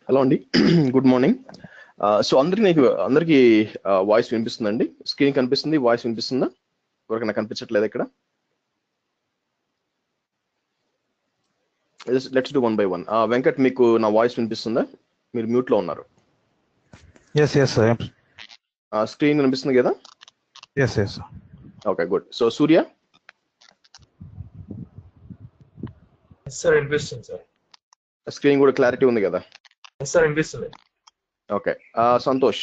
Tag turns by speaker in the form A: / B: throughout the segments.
A: Hello అండి, good morning. So అందరికి voice వినిపిస్తుందండి? స్క్రీన్ కనిపిస్తుంది, వాయిస్ వినిపిస్తుందా? ఎవరికైనా కనిపించట్లేదు ఇక్కడ? Let's do one by one. Venkat, మీకు నా వాయిస్ వినిపిస్తుందా? మీరు మ్యూట్ లో ఉన్నారు. స్క్రీన్ కనిపిస్తుంది కదా? Okay, good. సో సూర్య?
B: సార్ వినిపిస్తుంది సార్.
A: స్క్రీన్ కూడా క్లారిటీ ఉంది కదా?
B: సార్ వినిపిస్తుంది.
A: ఓకే. సంతోష్?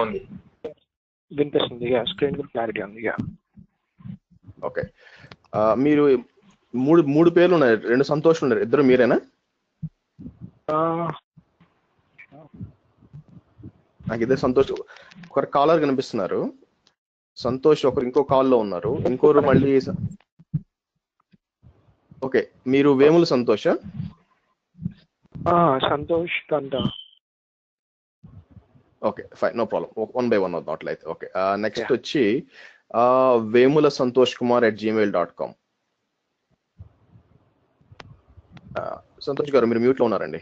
B: ఉంది,
C: వినిపిస్తుంది. స్క్రీన్ కూడా క్లారిటీ ఉంది.
A: ఓకే. మీరు మూడు పేర్లు ఉన్నాయి, 2 సంతోష్ ఉన్నారు, ఇద్దరు మీరేనా? నాకు ఇద్దరు సంతోష్, ఒకరు కాలర్ కనిపిస్తున్నారు, సంతోష్ ఒకరు ఇంకో కాల్లో ఉన్నారు, ఇంకోరు మళ్ళీ. ఓకే, మీరు Vemula Santosha?
C: Santosh Kanta.
A: Okay, fine, no problem. 1 by 1 అవుతుంది అట్లయితే. ఓకే, నెక్స్ట్ వచ్చి వేముల santoshkumar@gmail.com. సంతోష్ గారు, మీరు మ్యూట్ లో ఉన్నారండి.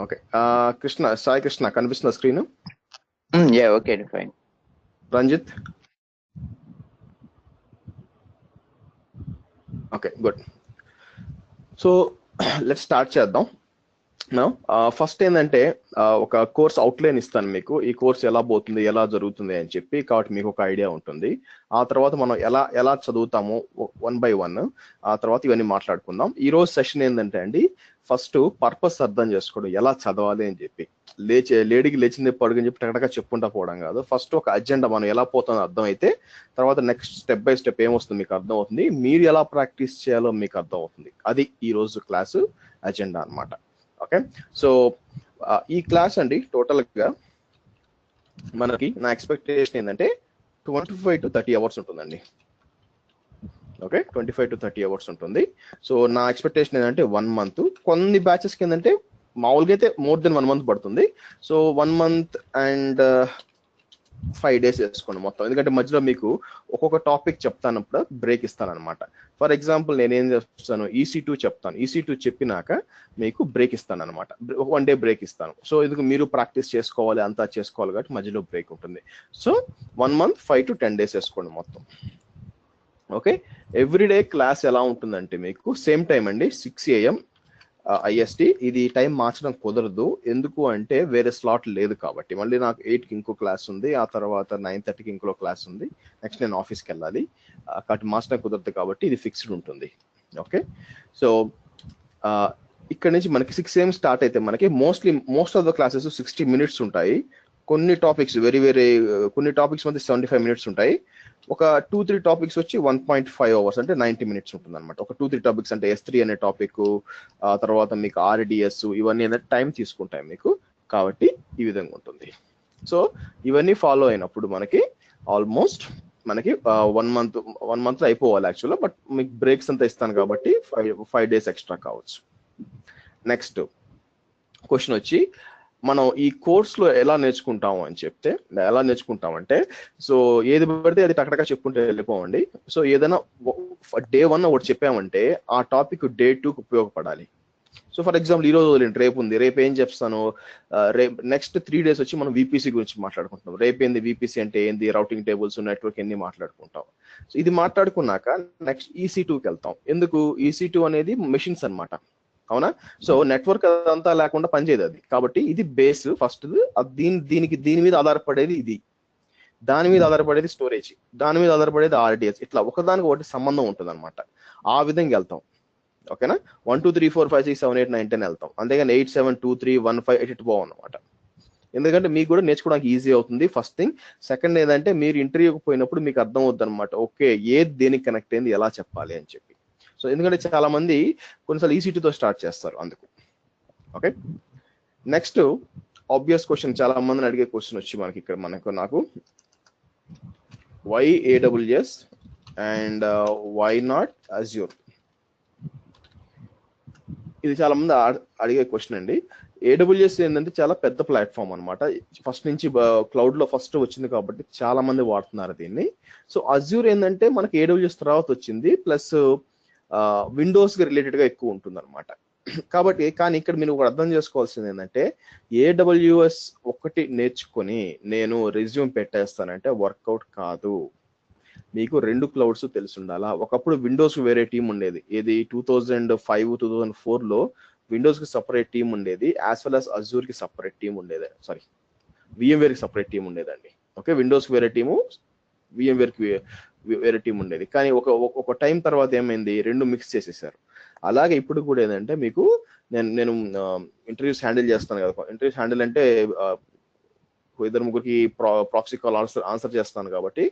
A: ఓకే. కృష్ణ, సాయి కృష్ణ కనిపిస్తుందా screen?
D: Okay, fine.
A: Ranjith? Okay, good. So let's start చేద్దాం. ఫస్ట్ ఏంటంటే ఒక కోర్స్ అవుట్లైన్ ఇస్తాను మీకు. ఈ కోర్స్ ఎలా పోతుంది, ఎలా జరుగుతుంది అని చెప్పి, కాబట్టి మీకు ఒక ఐడియా ఉంటుంది. ఆ తర్వాత మనం ఎలా చదువుతాము 1 by 1, ఆ తర్వాత ఇవన్నీ మాట్లాడుకుందాం. ఈ రోజు సెషన్ ఏంటంటే అండి, ఫస్ట్ పర్పస్ అర్థం చేసుకోవడం, ఎలా చదవాలి అని చెప్పి. లేడీకి లేచింది పడుగని చెప్పి టకటగా చెప్పుకుంటా పోవడం కాదు. ఫస్ట్ ఒక అజెండా, మనం ఎలా పోతుందో అర్థం అయితే తర్వాత నెక్స్ట్ స్టెప్ బై స్టెప్ ఏమొస్తుంది మీకు అర్థం అవుతుంది, మీరు ఎలా ప్రాక్టీస్ చేయాలో మీకు అర్థం అవుతుంది. అది ఈ రోజు క్లాసు అజెండా అన్నమాట. ఓకే, సో ఈ క్లాస్ అండి టోటల్ గా మనకి, నా ఎక్స్పెక్టేషన్ ఏంటంటే 25 to 30 అవర్స్ ఉంటుందండి. ఓకే, 25 to 30 అవర్స్ ఉంటుంది. సో నా ఎక్స్పెక్టేషన్ ఏంటంటే 1 month. కొన్ని బ్యాచెస్ కి ఏంటంటే మామూలుగా అయితే మోర్ దెన్ 1 month పడుతుంది. సో 1 month and 5 days వేసుకోండి మొత్తం. ఎందుకంటే మధ్యలో మీకు ఒక్కొక్క టాపిక్ చెప్తానప్పుడు బ్రేక్ ఇస్తాను అనమాట. ఫర్ ఎగ్జాంపుల్ నేనేం చేస్తాను, EC2 చెప్తాను. EC2 చెప్పినాక మీకు బ్రేక్ ఇస్తాను అనమాట. 1 day బ్రేక్ ఇస్తాను. సో ఎందుకు, మీరు ప్రాక్టీస్ చేసుకోవాలి, అంతా చేసుకోవాలి కాబట్టి మధ్యలో బ్రేక్ ఉంటుంది. సో 1 month 5 to 10 days వేసుకోండి మొత్తం. ఓకే, ఎవ్రీడే క్లాస్ ఎలా ఉంటుందంటే మీకు సేమ్ టైం అండి, 6 AM IST. ఇది టైం మార్చడం కుదరదు, ఎందుకు అంటే వేరే స్లాట్ లేదు కాబట్టి. మళ్ళీ నాకు 8కి ఇంకో క్లాస్ ఉంది, ఆ తర్వాత 9:30కి ఇంకో క్లాస్ ఉంది, నెక్స్ట్ నేను ఆఫీస్కి వెళ్ళాలి, కాబట్టి మార్చడం కుదరదు కాబట్టి ఇది ఫిక్స్డ్ ఉంటుంది. ఓకే, సో ఇక్కడ నుంచి మనకి 6 AM స్టార్ట్ అయితే మనకి most of the classes 60 minutes ఉంటాయి. కొన్ని టాపిక్స్ కొన్ని టాపిక్స్ మధ్య 75 minutes ఉంటాయి. ఒక 2-3 టాపిక్స్ వచ్చి 1.5 hours అంటే 90 minutes ఉంటుంది అనమాట. ఒక 2-3 టాపిక్స్ అంటే S3 అనే టాపిక్, తర్వాత మీకు RDS, ఇవన్నీ అనేది టైం తీసుకుంటాయి మీకు, కాబట్టి ఈ విధంగా ఉంటుంది. సో ఇవన్నీ ఫాలో అయినప్పుడు మనకి ఆల్మోస్ట్ మనకి 1 month అయిపోవాలి యాక్చువల్గా, బట్ మీకు బ్రేక్స్ అంతా ఇస్తాను కాబట్టి 5 days ఎక్స్ట్రా కావచ్చు. నెక్స్ట్ క్వశ్చన్ వచ్చి, మనం ఈ కోర్సులో ఎలా నేర్చుకుంటామంటే, సో ఏది పడితే అది టకటగా చెప్పుకుంటే వెళ్ళిపోవండి. సో ఏదైనా day 1 ఒకటి చెప్పామంటే ఆ టాపిక్ day 2కి ఉపయోగపడాలి. సో ఫర్ ఎగ్జాంపుల్ ఈ రోజు రేపు ఉంది, రేపు ఏం చెప్తాను, రేపు నెక్స్ట్ 3 days వచ్చి మనం VPC గురించి మాట్లాడుకుంటాం. రేపు ఏంది VPC అంటే ఏంది, రౌటింగ్ టేబుల్స్, నెట్వర్క్ ఎన్ని మాట్లాడుకుంటాం. సో ఇది మాట్లాడుకున్నాక నెక్స్ట్ EC2కి వెళ్తాం. ఎందుకు, EC2 అనేది మెషిన్స్ అన్నమాట, అవునా? సో నెట్వర్క్ అదంతా లేకుండా పనిచేయదు అది, కాబట్టి ఇది బేస్ ఫస్ట్. దీని మీద ఆధారపడేది ఇది, దాని మీద ఆధారపడేది స్టోరేజ్, దాని మీద ఆధారపడేది RDS, ఇట్లా ఒకదానికి ఒకటి సంబంధం ఉంటుంది అనమాట. ఆ విధంగా వెళ్తాం. ఓకేనా, 1 2 3 4 5 6 7 8 9 10 వెళ్తాం. అంతేగాని 8 7 2 3 1 5 8 పోవం అనమాట. ఎందుకంటే మీకు కూడా నేర్చుకోవడానికి ఈజీ అవుతుంది, ఫస్ట్ థింగ్. సెకండ్ ఏంటంటే మీరు ఇంటర్వ్యూకి పోయినప్పుడు మీకు అర్థం అవుతుంది అనమాట, ఓకే ఏది దేనికి కనెక్ట్ అయింది, ఎలా చెప్పాలి అని చెప్పి. సో ఎందుకంటే చాలా మంది కొన్నిసార్లు EC2తో స్టార్ట్ చేస్తారు అందుకు. ఓకే, నెక్స్ట్ ఆబ్వియస్ క్వశ్చన్, చాలా మందిని అడిగే క్వశ్చన్ వచ్చి మనకి ఇక్కడ నాకు why AWS and why not Azure. ఇది చాలా మంది అడిగే క్వశ్చన్ అండి. AWS ఏంటంటే చాలా పెద్ద ప్లాట్ఫామ్ అనమాట. ఫస్ట్ నుంచి క్లౌడ్ లో ఫస్ట్ వచ్చింది కాబట్టి చాలా మంది వాడుతున్నారు దీన్ని. సో అజ్యూర్ ఏంటంటే మనకి AWS తర్వాత వచ్చింది, ప్లస్ విండోస్ కి రిలేటెడ్ గా ఎక్కువ ఉంటుంది అనమాట. కాబట్టి కానీ ఇక్కడ మీరు ఒకటి అర్థం చేసుకోవాల్సింది ఏంటంటే AWS ఒకటి నేర్చుకొని నేను రెజ్యూమ్ పెట్టేస్తానంటే వర్కౌట్ కాదు. మీకు 2 క్లౌడ్స్ తెలిసి ఉండాలా. ఒకప్పుడు విండోస్ కి వేరే టీం ఉండేది, ఏది 2005 2004 లో విండోస్ కి సపరేట్ టీం ఉండేది, యాజ్ వెల్ as అజ్యూర్ కి సపరేట్ టీం ఉండేది, సారీ VMware కి సపరేట్ టీం ఉండేదండి. ఓకే, విండోస్ కి వేరే టీము, VMware కి వేరే టీం ఉండేది. కానీ ఒక టైం తర్వాత ఏమైంది, 2 మిక్స్ చేసేసారు. అలాగే ఇప్పుడు కూడా ఏంటంటే మీకు నేను ఇంటర్వ్యూస్ హ్యాండిల్ చేస్తాను కదా. ఇంటర్వ్యూస్ హ్యాండిల్ అంటే 2-3కి ప్రాక్సీ కాల్ ఆన్సర్ చేస్తాను కాబట్టి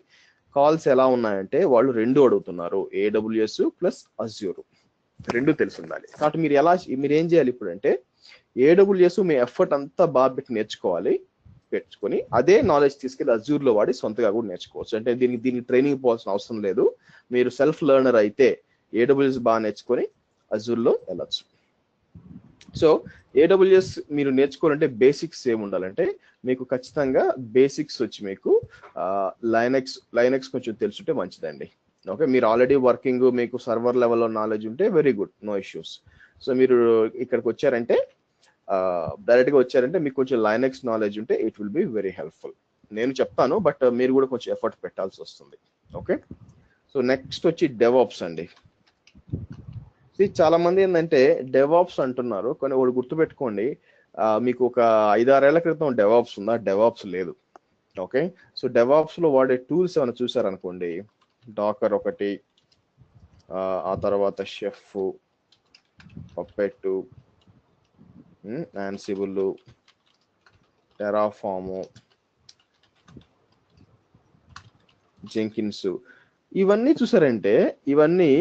A: కాల్స్ ఎలా ఉన్నాయంటే వాళ్ళు 2 అడుగుతున్నారు, AWS ప్లస్ అజ్యూర్ 2 తెలిసి ఉండాలి. కాబట్టి మీరు ఏం చేయాలి ఇప్పుడు అంటే AWS మీ ఎఫర్ట్ అంతా బాగా పెట్టి నేర్చుకొని అదే నాలెడ్జ్ తీసుకెళ్ళి అజ్యూర్ లో వాడి సొంతగా కూడా నేర్చుకోవచ్చు. అంటే దీనికి ట్రైనింగ్ పోవాల్సిన అవసరం లేదు. మీరు సెల్ఫ్ లెర్నర్ అయితే AWS బాగా నేర్చుకొని అజ్యూర్ లో వెళ్ళచ్చు. సో AWS మీరు నేర్చుకోవాలంటే బేసిక్స్ ఏమి ఉండాలంటే మీకు ఖచ్చితంగా బేసిక్స్ వచ్చి మీకు లైనక్స్ కొంచెం తెలుసుంటే మంచిదండి. ఓకే, మీరు ఆల్రెడీ వర్కింగ్, మీకు సర్వర్ లెవెల్లో నాలెడ్జ్ ఉంటే very good, no issues. So మీరు ఇక్కడికి వచ్చారంటే డైరెక్ట్ గా వచ్చారంటే మీకు కొంచెం లైనక్స్ నాలెడ్జ్ ఉంటే it will be very helpful. నేను చెప్తాను, బట్ మీరు కూడా కొంచెం ఎఫర్ట్ పెట్టాల్సి వస్తుంది. ఓకే, సో నెక్స్ట్ వచ్చి డెవాప్స్ అండి. చాలా మంది ఏంటంటే డెవాప్స్ అంటున్నారు, కానీ ఒకటి గుర్తుపెట్టుకోండి, మీకు ఒక 5-6 ఏళ్ల క్రితం డెవాప్స్ ఉందా? డెవాప్స్ లేదు. ఓకే, సో డెవాప్స్ లో వాడే టూల్స్ ఏమైనా చూసారనుకోండి, డాకర్ ఒకటి, ఆ తర్వాత chef, puppet, Ansible, Terraform, Jenkins, ఇవన్నీ చూసారంటే ఇవన్నీ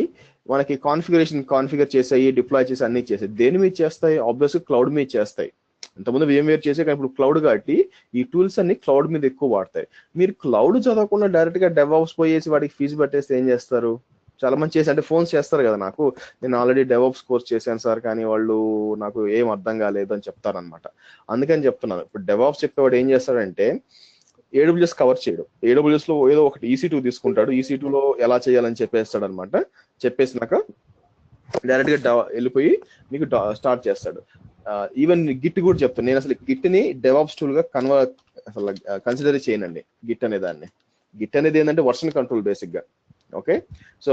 A: మనకి కాన్ఫిగర్ చేసాయి, డిప్లాయ్ చేసి అన్ని చేసాయి. దేని మీద చేస్తాయి? ఆబ్వియస్గా క్లౌడ్ మీద చేస్తాయి. ఇంతకుముందు VMware చేసే, కానీ ఇప్పుడు క్లౌడ్ కాబట్టి ఈ టూల్స్ అన్ని క్లౌడ్ మీద ఎక్కువ వాడతాయి. మీరు క్లౌడ్ చదవకుండా డైరెక్ట్ గా డెవాప్స్ పోయేసి వాడికి ఫీజు పెట్టేస్తే ఏం చేస్తారు? చాలా మంది చేసి అంటే ఫోన్స్ చేస్తారు కదా, నాకు నేను ఆల్రెడీ డెవాప్స్ కోర్స్ చేశాను సార్, కానీ వాళ్ళు నాకు ఏం అర్థం కాలేదు అని చెప్తారనమాట. అందుకని చెప్తున్నాను, ఇప్పుడు డెవాప్స్ చెప్పేవాడు ఏం చేస్తాడంటే AWS కవర్ చేయడు. AWS లో ఏదో ఒకటి EC2 తీసుకుంటాడు, EC2 లో ఎలా చేయాలని చెప్పేస్తాడు అనమాట. చెప్పేసినాక డైరెక్ట్ గా వెళ్ళిపోయి మీకు స్టార్ట్ చేస్తాడు. ఈవెన్ గిట్ కూడా చెప్తాను, నేను అసలు గిట్ ని డెవాప్స్ టూల్ గా కన్సిడర్ చేయనండి. గిట్ అనేది ఏంటంటే వర్షన్ కంట్రోల్ బేసిక్ గా. Okay, so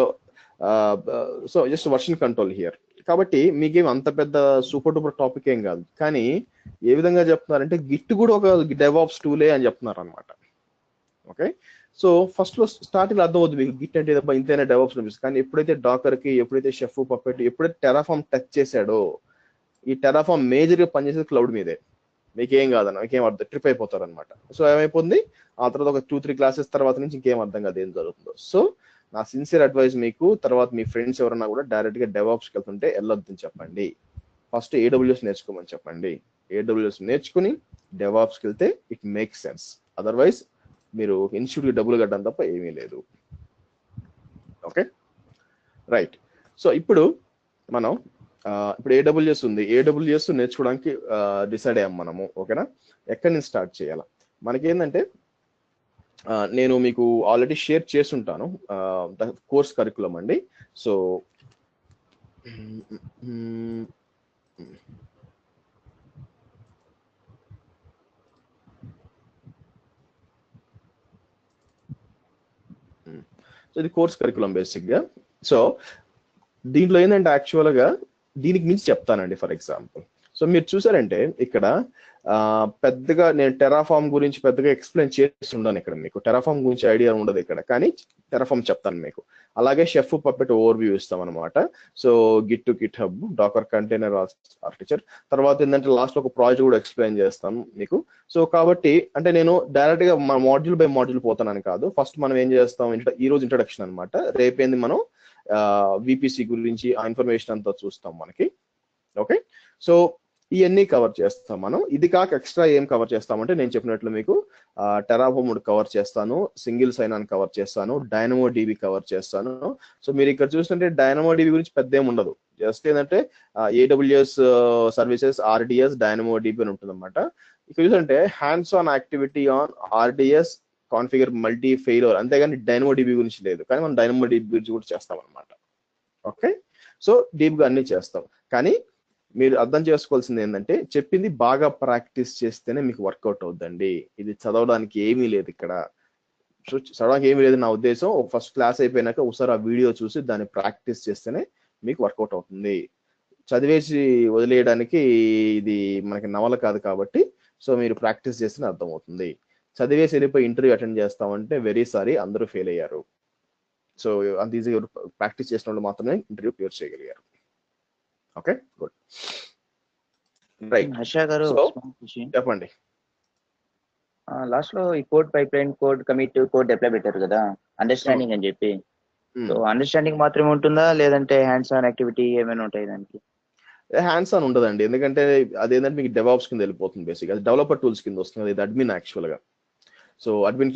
A: just version control here. కాబట్టి మీకేం అంత పెద్ద సూపర్ డూపర్ టాపిక్ ఏం కాదు, కానీ ఏ విధంగా చెప్తున్నారంటే గిట్ కూడా ఒక డెవాప్స్ టూలే అని చెప్తున్నారు అనమాట. ఓకే, సో ఫస్ట్ లో స్టార్టింగ్ అర్థం అవుతుంది మీకు, గిట్ అంటే ఇంతైనా డెవాప్స్ అనిపిస్తుంది. కానీ ఎప్పుడైతే డాకర్ కి, ఎప్పుడైతే షెఫ్, పప్పెట్, ఎప్పుడైతే టెరాఫామ్ టచ్ చేశాడో, ఈ టెరాఫామ్ మేజర్ గా పనిచేసేది క్లౌడ్ మీదే. మీకేం కాదన్న, మీకేం అర్థం, ట్రిప్ అయిపోతారు అనమాట. సో ఏమైపోతుంది, ఆ తర్వాత ఒక 2-3 క్లాసెస్ తర్వాత నుంచి ఇంకేం అర్థం కాదు ఏం జరుగుతుందో. సో నా సిన్సియర్ అడ్వైస్ మీకు, తర్వాత మీ ఫ్రెండ్స్ ఎవరన్నా కూడా డైరెక్ట్ గా డెవాప్స్కి వెళ్తుంటే వెళ్ళొద్దని చెప్పండి. ఫస్ట్ AWS నేర్చుకోమని చెప్పండి. AWS నేర్చుకుని డెవాప్స్కి వెళ్తే ఇట్ మేక్స్ సెన్స్. అదర్వైజ్ మీరు ఇన్స్టిట్యూట్కి డబ్బులు కట్టడం తప్ప ఏమీ లేదు. Okay, right. సో ఇప్పుడు మనం ఇప్పుడు AWS ఉంది, AWS నేర్చుకోవడానికి డిసైడ్ అయ్యాం మనము. ఓకేనా, ఎక్కడి నుంచి స్టార్ట్ చేయాలా? మనకేంటంటే నేను మీకు ఆల్రెడీ షేర్ చేస్తుంటాను కోర్స్ కరికులం అండి. సో ఇది కోర్స్ కరికులం బేసిక్ గా. సో దీంట్లో ఏంటంటే యాక్చువల్ గా దీనికి మించి చెప్తానండి. ఫర్ ఎగ్జాంపుల్, సో మీరు చూసారంటే ఇక్కడ పెద్దగా నేను టెరాఫామ్ గురించి పెద్దగా ఎక్స్ప్లెయిన్ చేస్తుండను. ఇక్కడ మీకు టెరాఫామ్ గురించి ఐడియా ఉండదు ఇక్కడ, కానీ టెరాఫామ్ చెప్తాను మీకు. అలాగే షెఫ్, పప్పెట్ ఓవర్ వ్యూ ఇస్తాం అనమాట. So GitHub, Docker container architecture, తర్వాత ఏంటంటే లాస్ట్ లో ఒక ప్రాజెక్ట్ కూడా ఎక్స్ప్లెయిన్ చేస్తాను మీకు. సో కాబట్టి అంటే నేను డైరెక్ట్ గా మాడ్యూల్ బై మాడ్యూల్ పోతానని కాదు. ఫస్ట్ మనం ఏం చేస్తాం, ఈ రోజు ఇంట్రడక్షన్ అనమాట. రేపేంది మనం VPC గురించి ఆ ఇన్ఫర్మేషన్ అంతా చూస్తాం మనకి. ఓకే, సో ఇవన్నీ కవర్ చేస్తాం మనం. ఇది కాక ఎక్స్ట్రా ఏం కవర్ చేస్తామంటే నేను చెప్పినట్లు మీకు టెరాఫామ్ కవర్ చేస్తాను, సింగిల్ సైన్ ఆన్ కవర్ చేస్తాను, డైనమో DB కవర్ చేస్తాను. సో మీరు ఇక్కడ చూస్తుంటే డైనమో DB గురించి పెద్ద ఏమి ఉండదు. జస్ట్ ఏంటంటే ఏడబ్ల్యూఎస్ సర్వీసెస్ ఆర్డిఎస్ డైనమోడిబి అని ఉంటుంది అనమాట. ఇక్కడ చూసంటే hands on activity on RDS configure multi failure, అంతేగాని డైనమోడిబి గురించి లేదు, కానీ మనం డైనమోడిబి గురించి కూడా చేస్తాం అనమాట. ఓకే, సో డీప్ గా అన్ని చేస్తాం. కానీ మీరు అర్థం చేసుకోవాల్సింది ఏంటంటే చెప్పింది బాగా ప్రాక్టీస్ చేస్తేనే మీకు వర్కౌట్ అవుద్దండి. ఇది చదవడానికి ఏమీ లేదు ఇక్కడ. సో చదవడానికి ఏమీ లేదు నా ఉద్దేశం. ఫస్ట్ క్లాస్ అయిపోయినాక ఒకసారి ఆ వీడియో చూసి దాన్ని ప్రాక్టీస్ చేస్తేనే మీకు వర్కౌట్ అవుతుంది. చదివేసి వదిలేయడానికి ఇది మనకి నవల కాదు కాబట్టి సో మీరు ప్రాక్టీస్ చేస్తేనే అర్థమవుతుంది. చదివేసి వెళ్ళిపోయి ఇంటర్వ్యూ అటెండ్ చేస్తామంటే వెరీ సారీ, అందరూ ఫెయిల్ అయ్యారు. సో అంత ఈజీగా ప్రాక్టీస్ చేసిన వాళ్ళు మాత్రమే ఇంటర్వ్యూ క్లియర్ చేయగలిగారు. Okay, good, right.
D: Harsha garu
A: So, చెప్పండి.
D: లాస్ట్ లో ఈ code pipeline, code commit, code deploy పెట్టారు కదా, అండర్స్టాండింగ్ అని చెప్పి. సో అండర్స్టాండింగ్ మాత్రమే ఉంటుందా లేదంటే హ్యాండ్స్ ఆన్ యాక్టివిటీ ఏమైనా ఉంటాయి దానికి?
A: హ్యాండ్స్ ఆన్ ఉండదండి, ఎందుకంటే అదేంటంటే మీకు డెవాప్స్ కింద వెళ్ళిపోతుంది. బేసిక్ అది డెవలపర్ టూల్స్ కింద వస్తుంది. ఇది అడ్మిన్ యాక్చువల్ గా. సో అడ్మిన్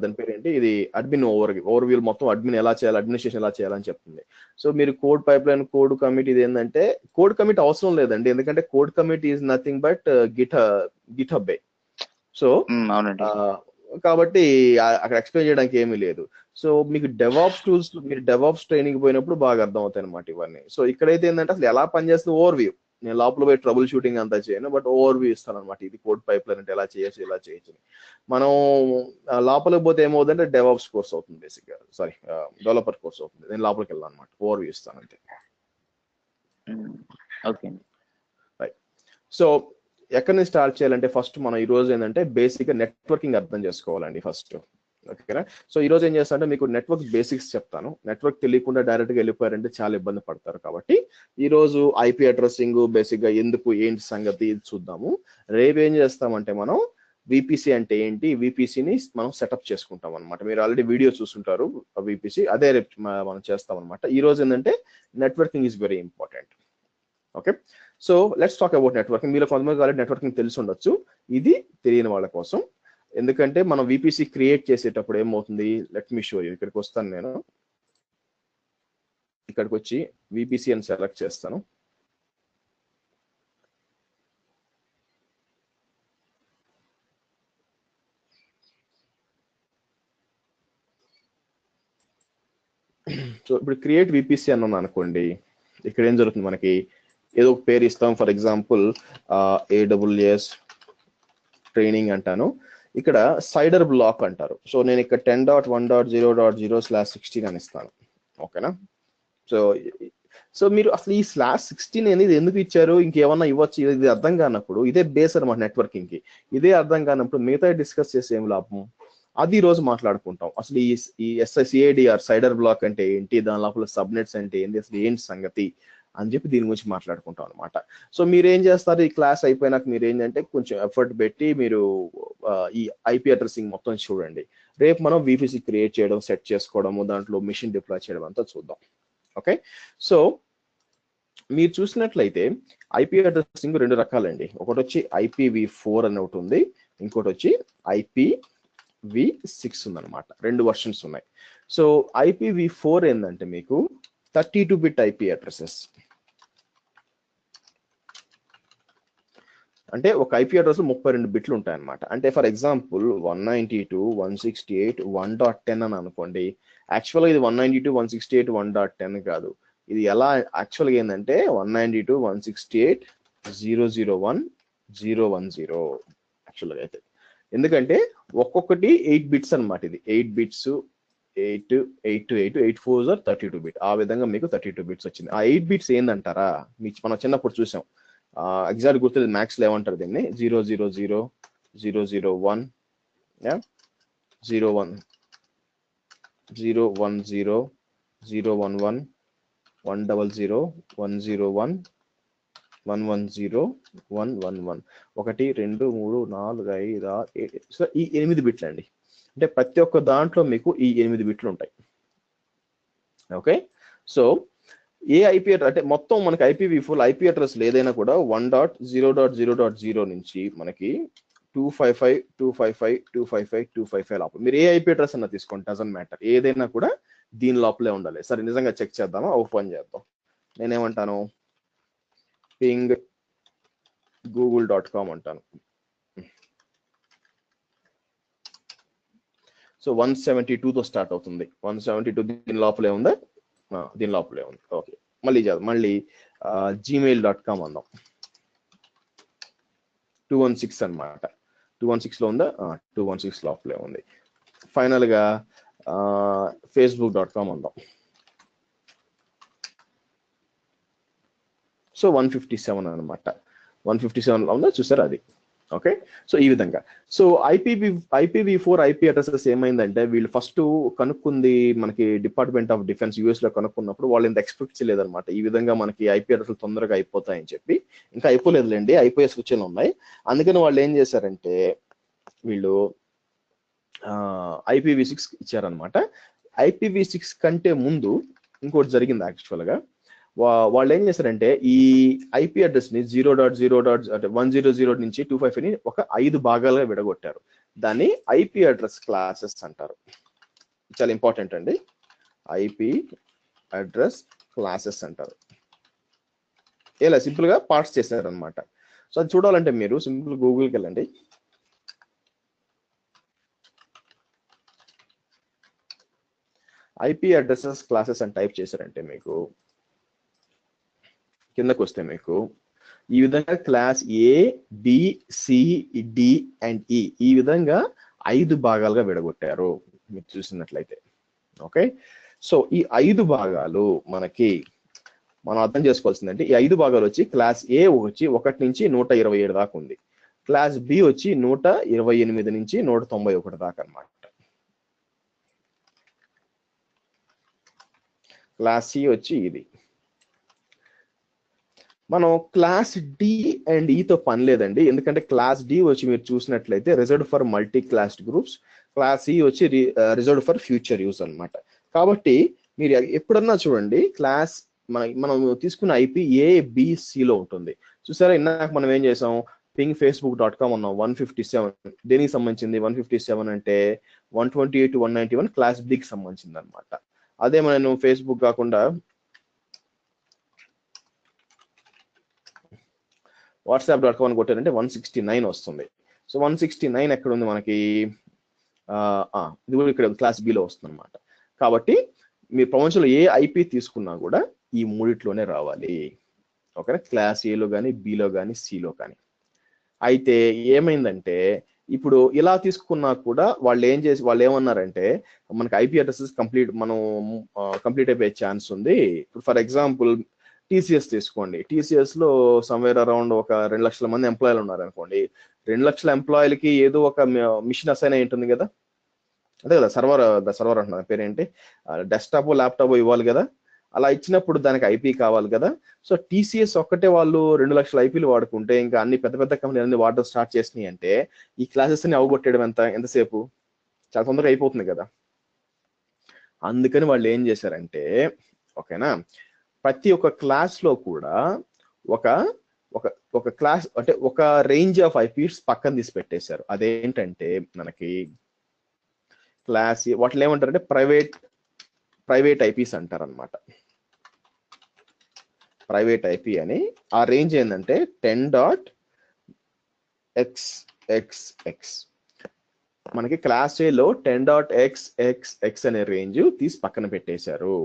A: దాని పేరు ఏంటి, ఇది అడ్మిన్ ఓవర్వ్యూ మొత్తం అడ్మిన్ ఎలా చేయాలి, అడ్మినిస్ట్రేషన్ ఎలా చేయాలని చెప్తుంది. సో మీరు code pipeline, code commit, ఇది ఏంటంటే కోడ్ కమిట్ అవసరం లేదండి, ఎందుకంటే code commit is nothing but గిట్ హబ్బే. సో కాబట్టి అక్కడ ఎక్స్ప్లెయిన్ చేయడానికి ఏమీ లేదు. సో మీకు డెవాప్స్ టూల్స్, మీరు డెవాప్స్ ట్రైనింగ్ పోయినప్పుడు బాగా అర్థం అవుతాయి అనమాట ఇవన్నీ. సో ఇక్కడైతే ఏంటంటే అసలు ఎలా పనిచేస్తుంది ఓవర్వ్యూ, నేను లోపల పోయి ట్రబుల్ షూటింగ్ అంతా చేయను, బట్ ఓవర్వ్యూ ఇస్తాను అనమాట. ఇది కోడ్ పైప్ లైన్ అంటే ఎలా చేయొచ్చు, ఎలా చేయొచ్చు. మనం లోపలికి పోతే ఏమవుతుందంటే డెవాప్స్ కోర్స్ అవుతుంది బేసిక్ గా, సారీ డెవలపర్ కోర్స్ అవుతుంది. నేను లోపలికి వెళ్ళాను అనమాట, ఓవర్వ్యూ ఇస్తాను అంతే.
D: Okay,
A: right. సో ఎక్కడి నుంచి స్టార్ట్ చేయాలంటే ఫస్ట్ మనం ఈ రోజు ఏంటంటే బేసిక్ గా నెట్వర్కింగ్ అర్థం చేసుకోవాలండి ఫస్ట్. ఓకేనా? సో ఈ రోజు ఏం చేస్తానంటే మీకు నెట్వర్క్ బేసిక్స్ చెప్తాను. నెట్వర్క్ తెలియకుండా డైరెక్ట్ గా వెళ్ళిపోయారంటే చాలా ఇబ్బంది పడతారు. కాబట్టి ఈ రోజు ఐపీ అడ్రస్సింగ్ బేసిక్ గా ఎందుకు, ఏంటి సంగతి చూద్దాము. రేపు ఏం చేస్తామంటే మనం విపిసి అంటే ఏంటి, విపిసిని మనం సెటప్ చేసుకుంటాం అనమాట. మీరు ఆల్రెడీ వీడియో చూస్తుంటారు విపిసి, అదే రేపు మనం చేస్తాం అనమాట. ఈ రోజు ఏంటంటే networking is very important. Okay, so let's talk about networking. మీరు కొంతమంది ఆల్రెడీ నెట్వర్కింగ్ తెలిసి ఉండొచ్చు, ఇది తెలియని వాళ్ళ కోసం. ఎందుకంటే మనం విపిసి క్రియేట్ చేసేటప్పుడు ఏమవుతుంది, లెట్ మీ షో యూ. ఇక్కడికి వస్తాను, నేను ఇక్కడికి వచ్చి విపిసి అని సెలెక్ట్ చేస్తాను. సో ఇప్పుడు క్రియేట్ విపిసి అన్నాను అనుకోండి, ఇక్కడ ఏం జరుగుతుంది, మనకి ఏదో ఒక పేరు ఇస్తాం. ఫర్ ఎగ్జాంపుల్ ఏడబ్ల్యూఎస్ ట్రైనింగ్ అంటాను. ఇక్కడ సైడర్ బ్లాక్ అంటారు. సో నేను ఇక్కడ 10.1.0.0/16 అని ఇస్తాను. ఓకేనా? సో మీరు అసలు ఈ /16 అనేది ఎందుకు ఇచ్చారు, ఇంకేమన్నా ఇవ్వచ్చు, ఇది అర్థం కానప్పుడు ఇదే బేస్ అనమాట నెట్వర్కింగ్ కి. ఇదే అర్థం కానప్పుడు మిగతా డిస్కస్ చేసే ఏం లాభం, అది ఈ రోజు మాట్లాడుకుంటాం. అసలు ఈ SICADR సైడర్ బ్లాక్ అంటే ఏంటి, దాని లోపల సబ్నెట్స్ అంటే ఏంటి, అసలు ఏంటి సంగతి అని చెప్పి దీని గురించి మాట్లాడుకుంటాం అనమాట. సో మీరు ఏం చేస్తారు, ఈ క్లాస్ అయిపోయినాక మీరు ఏంటంటే కొంచెం ఎఫర్ట్ పెట్టి మీరు ఈ ఐపీ అడ్రసింగ్ మొత్తం చూడండి. రేపు మనం విపిసి క్రియేట్ చేయడం, సెట్ చేసుకోవడము, దాంట్లో మిషన్ డిప్లాయ్ చేయడం అంతా చూద్దాం. ఓకే, సో మీరు చూసినట్లయితే ఐపీ అడ్రసింగ్ రెండు రకాలండి. ఒకటి వచ్చి IPv4 అని ఒకటి ఉంది, ఇంకోటి వచ్చి IPv6 ఉందన్నమాట. రెండు వర్షన్స్ ఉన్నాయి. సో IPv4 ఏంటంటే మీకు 32-bit ఐపీ అడ్రసెస్. అంటే ఒక ఐపీ అడ్రస్ 32 బిట్లు ఉంటాయి అనమాట. అంటే ఫర్ ఎగ్జాంపుల్ 192.168.1.10 అని అనుకోండి. యాక్చువల్గా ఇది 192.168.1.10 కాదు. ఇది ఎలా యాక్చువల్గా ఏంటంటే 192.168.001.010 యాక్చువల్గా అయితే. ఎందుకంటే ఒక్కొక్కటి 8 బిట్స్ అనమాట. ఇది 8 బిట్స్, 8 8 8 8 4 32 బిట్. ఆ విధంగా మీకు 32 బిట్స్ వచ్చింది. ఆ 8 బిట్స్ ఏందంటారా, మనం చిన్నప్పుడు చూసాం, ఎగ్జాక్ట్ గుర్తుంది, మ్యాథ్స్ లో ఏమంటారు దీన్ని, 000 001 01 010 011 100 101 110 111 1 2 3 4 5 6 7. సో ఈ 8 బిట్లు అండి. అంటే ప్రతి ఒక్క దాంట్లో మీకు ఈ 8 బిట్లు ఉంటాయి. ఓకే, సో ఏ ఐపీ అడ్రస్ అంటే మొత్తం మనకి IPv4 ఐపీ అడ్రస్ ఏదైనా కూడా 1.0.0.0 నుంచి మనకి 255 255 255 255 లోపల మీరు ఏ ఐపీ అడ్రస్ అన్నా తీసుకోండి, డజంట్ మ్యాటర్, ఏదైనా కూడా దీని లోపలే ఉండాలి. సరే నిజంగా చెక్ చేద్దామా, ఓపెన్ చేద్దాం. నేనేమంటాను, ping google.com అంటాను. సో 172తో స్టార్ట్ అవుతుంది. 172 దీని లోపలే ఉందా? దీని లోపలే ఉంది. ఓకే, మళ్ళీ gmail.com అందాం. 216 అన్నమాట. 216లో ఉందా? 216 లోపలే ఉంది. ఫైనల్ గా facebook.com అందాం. సో 157 అనమాట. 157లో ఉందా? చూసారా అది. ఓకే, సో ఈ విధంగా. సో IPv4 IP అడ్రసెస్ ఏమైందంటే, వీళ్ళు ఫస్ట్ కనుక్కుంది మనకి డిపార్ట్మెంట్ ఆఫ్ డిఫెన్స్ US లో కనుక్కున్నప్పుడు వాళ్ళు ఇంత ఎక్స్పెక్ట్ చేయలేదన్నమాట. ఈ విధంగా మనకి IP అడ్రస్లు తొందరగా అయిపోతాయని చెప్పి. ఇంకా అయిపోలేదులేండి, అయిపోయే సూచనలు ఉన్నాయి. అందుకని వాళ్ళు ఏం చేశారంటే, వీళ్ళు IPv6 ఇచ్చారనమాట. IPv6 కంటే ముందు ఇంకోటి జరిగింది యాక్చువల్గా. వాళ్ళు ఏం చేశారంటే, ఈ IP అడ్రస్ ని 0.0.100 నుంచి 255 ని ఒక 5 భాగాలుగా విడగొట్టారు. దాన్ని IP అడ్రస్ క్లాసెస్ అంటారు. చాలా ఇంపార్టెంట్ అండి, IP అడ్రస్ క్లాసెస్ అంటారు. ఇలా సింపుల్ గా పార్ట్స్ చేశారు అనమాట. సో అది చూడాలంటే మీరు సింపుల్ గూగుల్కి వెళ్ళండి. IP అడ్రసెస్ క్లాసెస్ అని టైప్ చేశారంటే మీకు కిందకు వస్తే మీకు ఈ విధంగా క్లాస్ ABCD ఈ విధంగా 5 భాగాలుగా విడగొట్టారు మీరు చూసినట్లయితే. ఓకే, సో ఈ 5 భాగాలు మనం అర్థం చేసుకోవాల్సిందంటే, ఈ 5 భాగాలు వచ్చి క్లాస్ A వచ్చి 1 నుంచి 127 దాకా ఉంది. క్లాస్ B వచ్చి 128 నుంచి 191 దాకా అన్నమాట. క్లాస్ C వచ్చి ఇది. మనం క్లాస్ D అండ్ Eతో పని లేదండి, ఎందుకంటే క్లాస్ D వచ్చి మీరు చూసినట్లయితే reserved for multicast groups, class C వచ్చి రిజర్వ్డ్ ఫర్ ఫ్యూచర్ యూస్ అన్నమాట. కాబట్టి మీరు ఎప్పుడన్నా చూడండి, మనం తీసుకున్న IP ABCలో ఉంటుంది. చూసారా, ఇందాక మనం ఏం చేసాం, పింగ్ facebook.com అన్నాం. 157 దేనికి సంబంధించింది? 157 అంటే 128 to 191 క్లాస్ Bకి సంబంధించింది అనమాట. అదే మనం ఫేస్బుక్ కాకుండా whatsapp.com అని కొట్టారంటే 169 వస్తుంది. సో 169 ఎక్కడ ఉంది మనకి? ఇది కూడా ఇక్కడ క్లాస్ బిలో వస్తుంది అనమాట. కాబట్టి మీరు ప్రపంచంలో ఏ IP తీసుకున్నా కూడా ఈ మూడిట్లోనే రావాలి. ఓకేనా, క్లాస్ ఏలో కానీ, బిలో కానీ, సిలో కానీ. అయితే ఏమైందంటే, ఇప్పుడు ఇలా తీసుకున్నా కూడా వాళ్ళు ఏమన్నారంటే, మనకి IP అడ్రసెస్ కంప్లీట్ అయిపోయే ఛాన్స్ ఉంది. ఇప్పుడు ఫర్ ఎగ్జాంపుల్ TCS తీసుకోండి. TCS లో సమ్వేర్ అరౌండ్ ఒక 2 లక్షల మంది ఎంప్లాయీలు ఉన్నారు అనుకోండి. 2 లక్షల ఎంప్లాయీలకి ఏదో ఒక మిషన్ అసైన్ అయి ఉంటుంది కదా. అదే కదా, సర్వర్ అంటున్నారు, పేరేంటి, డెస్క్టాప్ ల్యాప్టాప్ ఇవ్వాలి కదా. అలా ఇచ్చినప్పుడు దానికి IP కావాలి కదా. సో TCS ఒక్కటే వాళ్ళు 2 లక్షల IPలు వాడుకుంటే, ఇంకా అన్ని పెద్ద పెద్ద కంపెనీలు అన్ని వాడడం స్టార్ట్ చేసినాయి అంటే, ఈ క్లాసెస్ ని అవగొట్టేయడం ఎంతసేపు? చాలా తొందరగా అయిపోతుంది కదా. అందుకని వాళ్ళు ఏం చేశారంటే, ఓకేనా, ప్రతి ఒక్క క్లాస్ లో కూడా ఒక క్లాస్ అంటే ఒక రేంజ్ ఆఫ్ IPs పక్కన తీసి పెట్టేశారు. అదేంటంటే మనకి క్లాస్ వాటిలో ఏమంటారంటే ప్రైవేట్ IPs అంటారు అనమాట. ప్రైవేట్ IP అని ఆ రేంజ్ ఏంటంటే 10.xxx. మనకి క్లాస్ Aలో 10.xxx అనే రేంజ్ తీసి పక్కన పెట్టేశారు.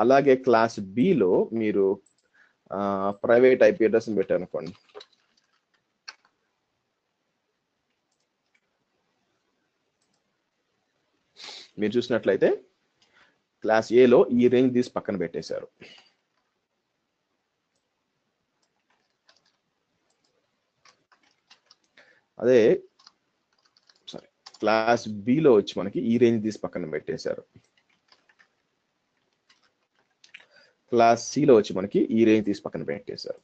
A: అలాగే క్లాస్ బిలో మీరు ప్రైవేట్ IP అడ్రస్ పెట్టారు అనుకోండి. మీరు చూసినట్లయితే క్లాస్ ఏలో ఈ రేంజ్ తీసి పక్కన పెట్టేశారు. అదే క్లాస్ బిలో వచ్చి మనకి ఈ రేంజ్ తీసి పక్కన పెట్టేశారు. క్లాస్ సిలో వచ్చి మనకి ఈ రేంజ్ తీసి పక్కన పెట్టేశారు.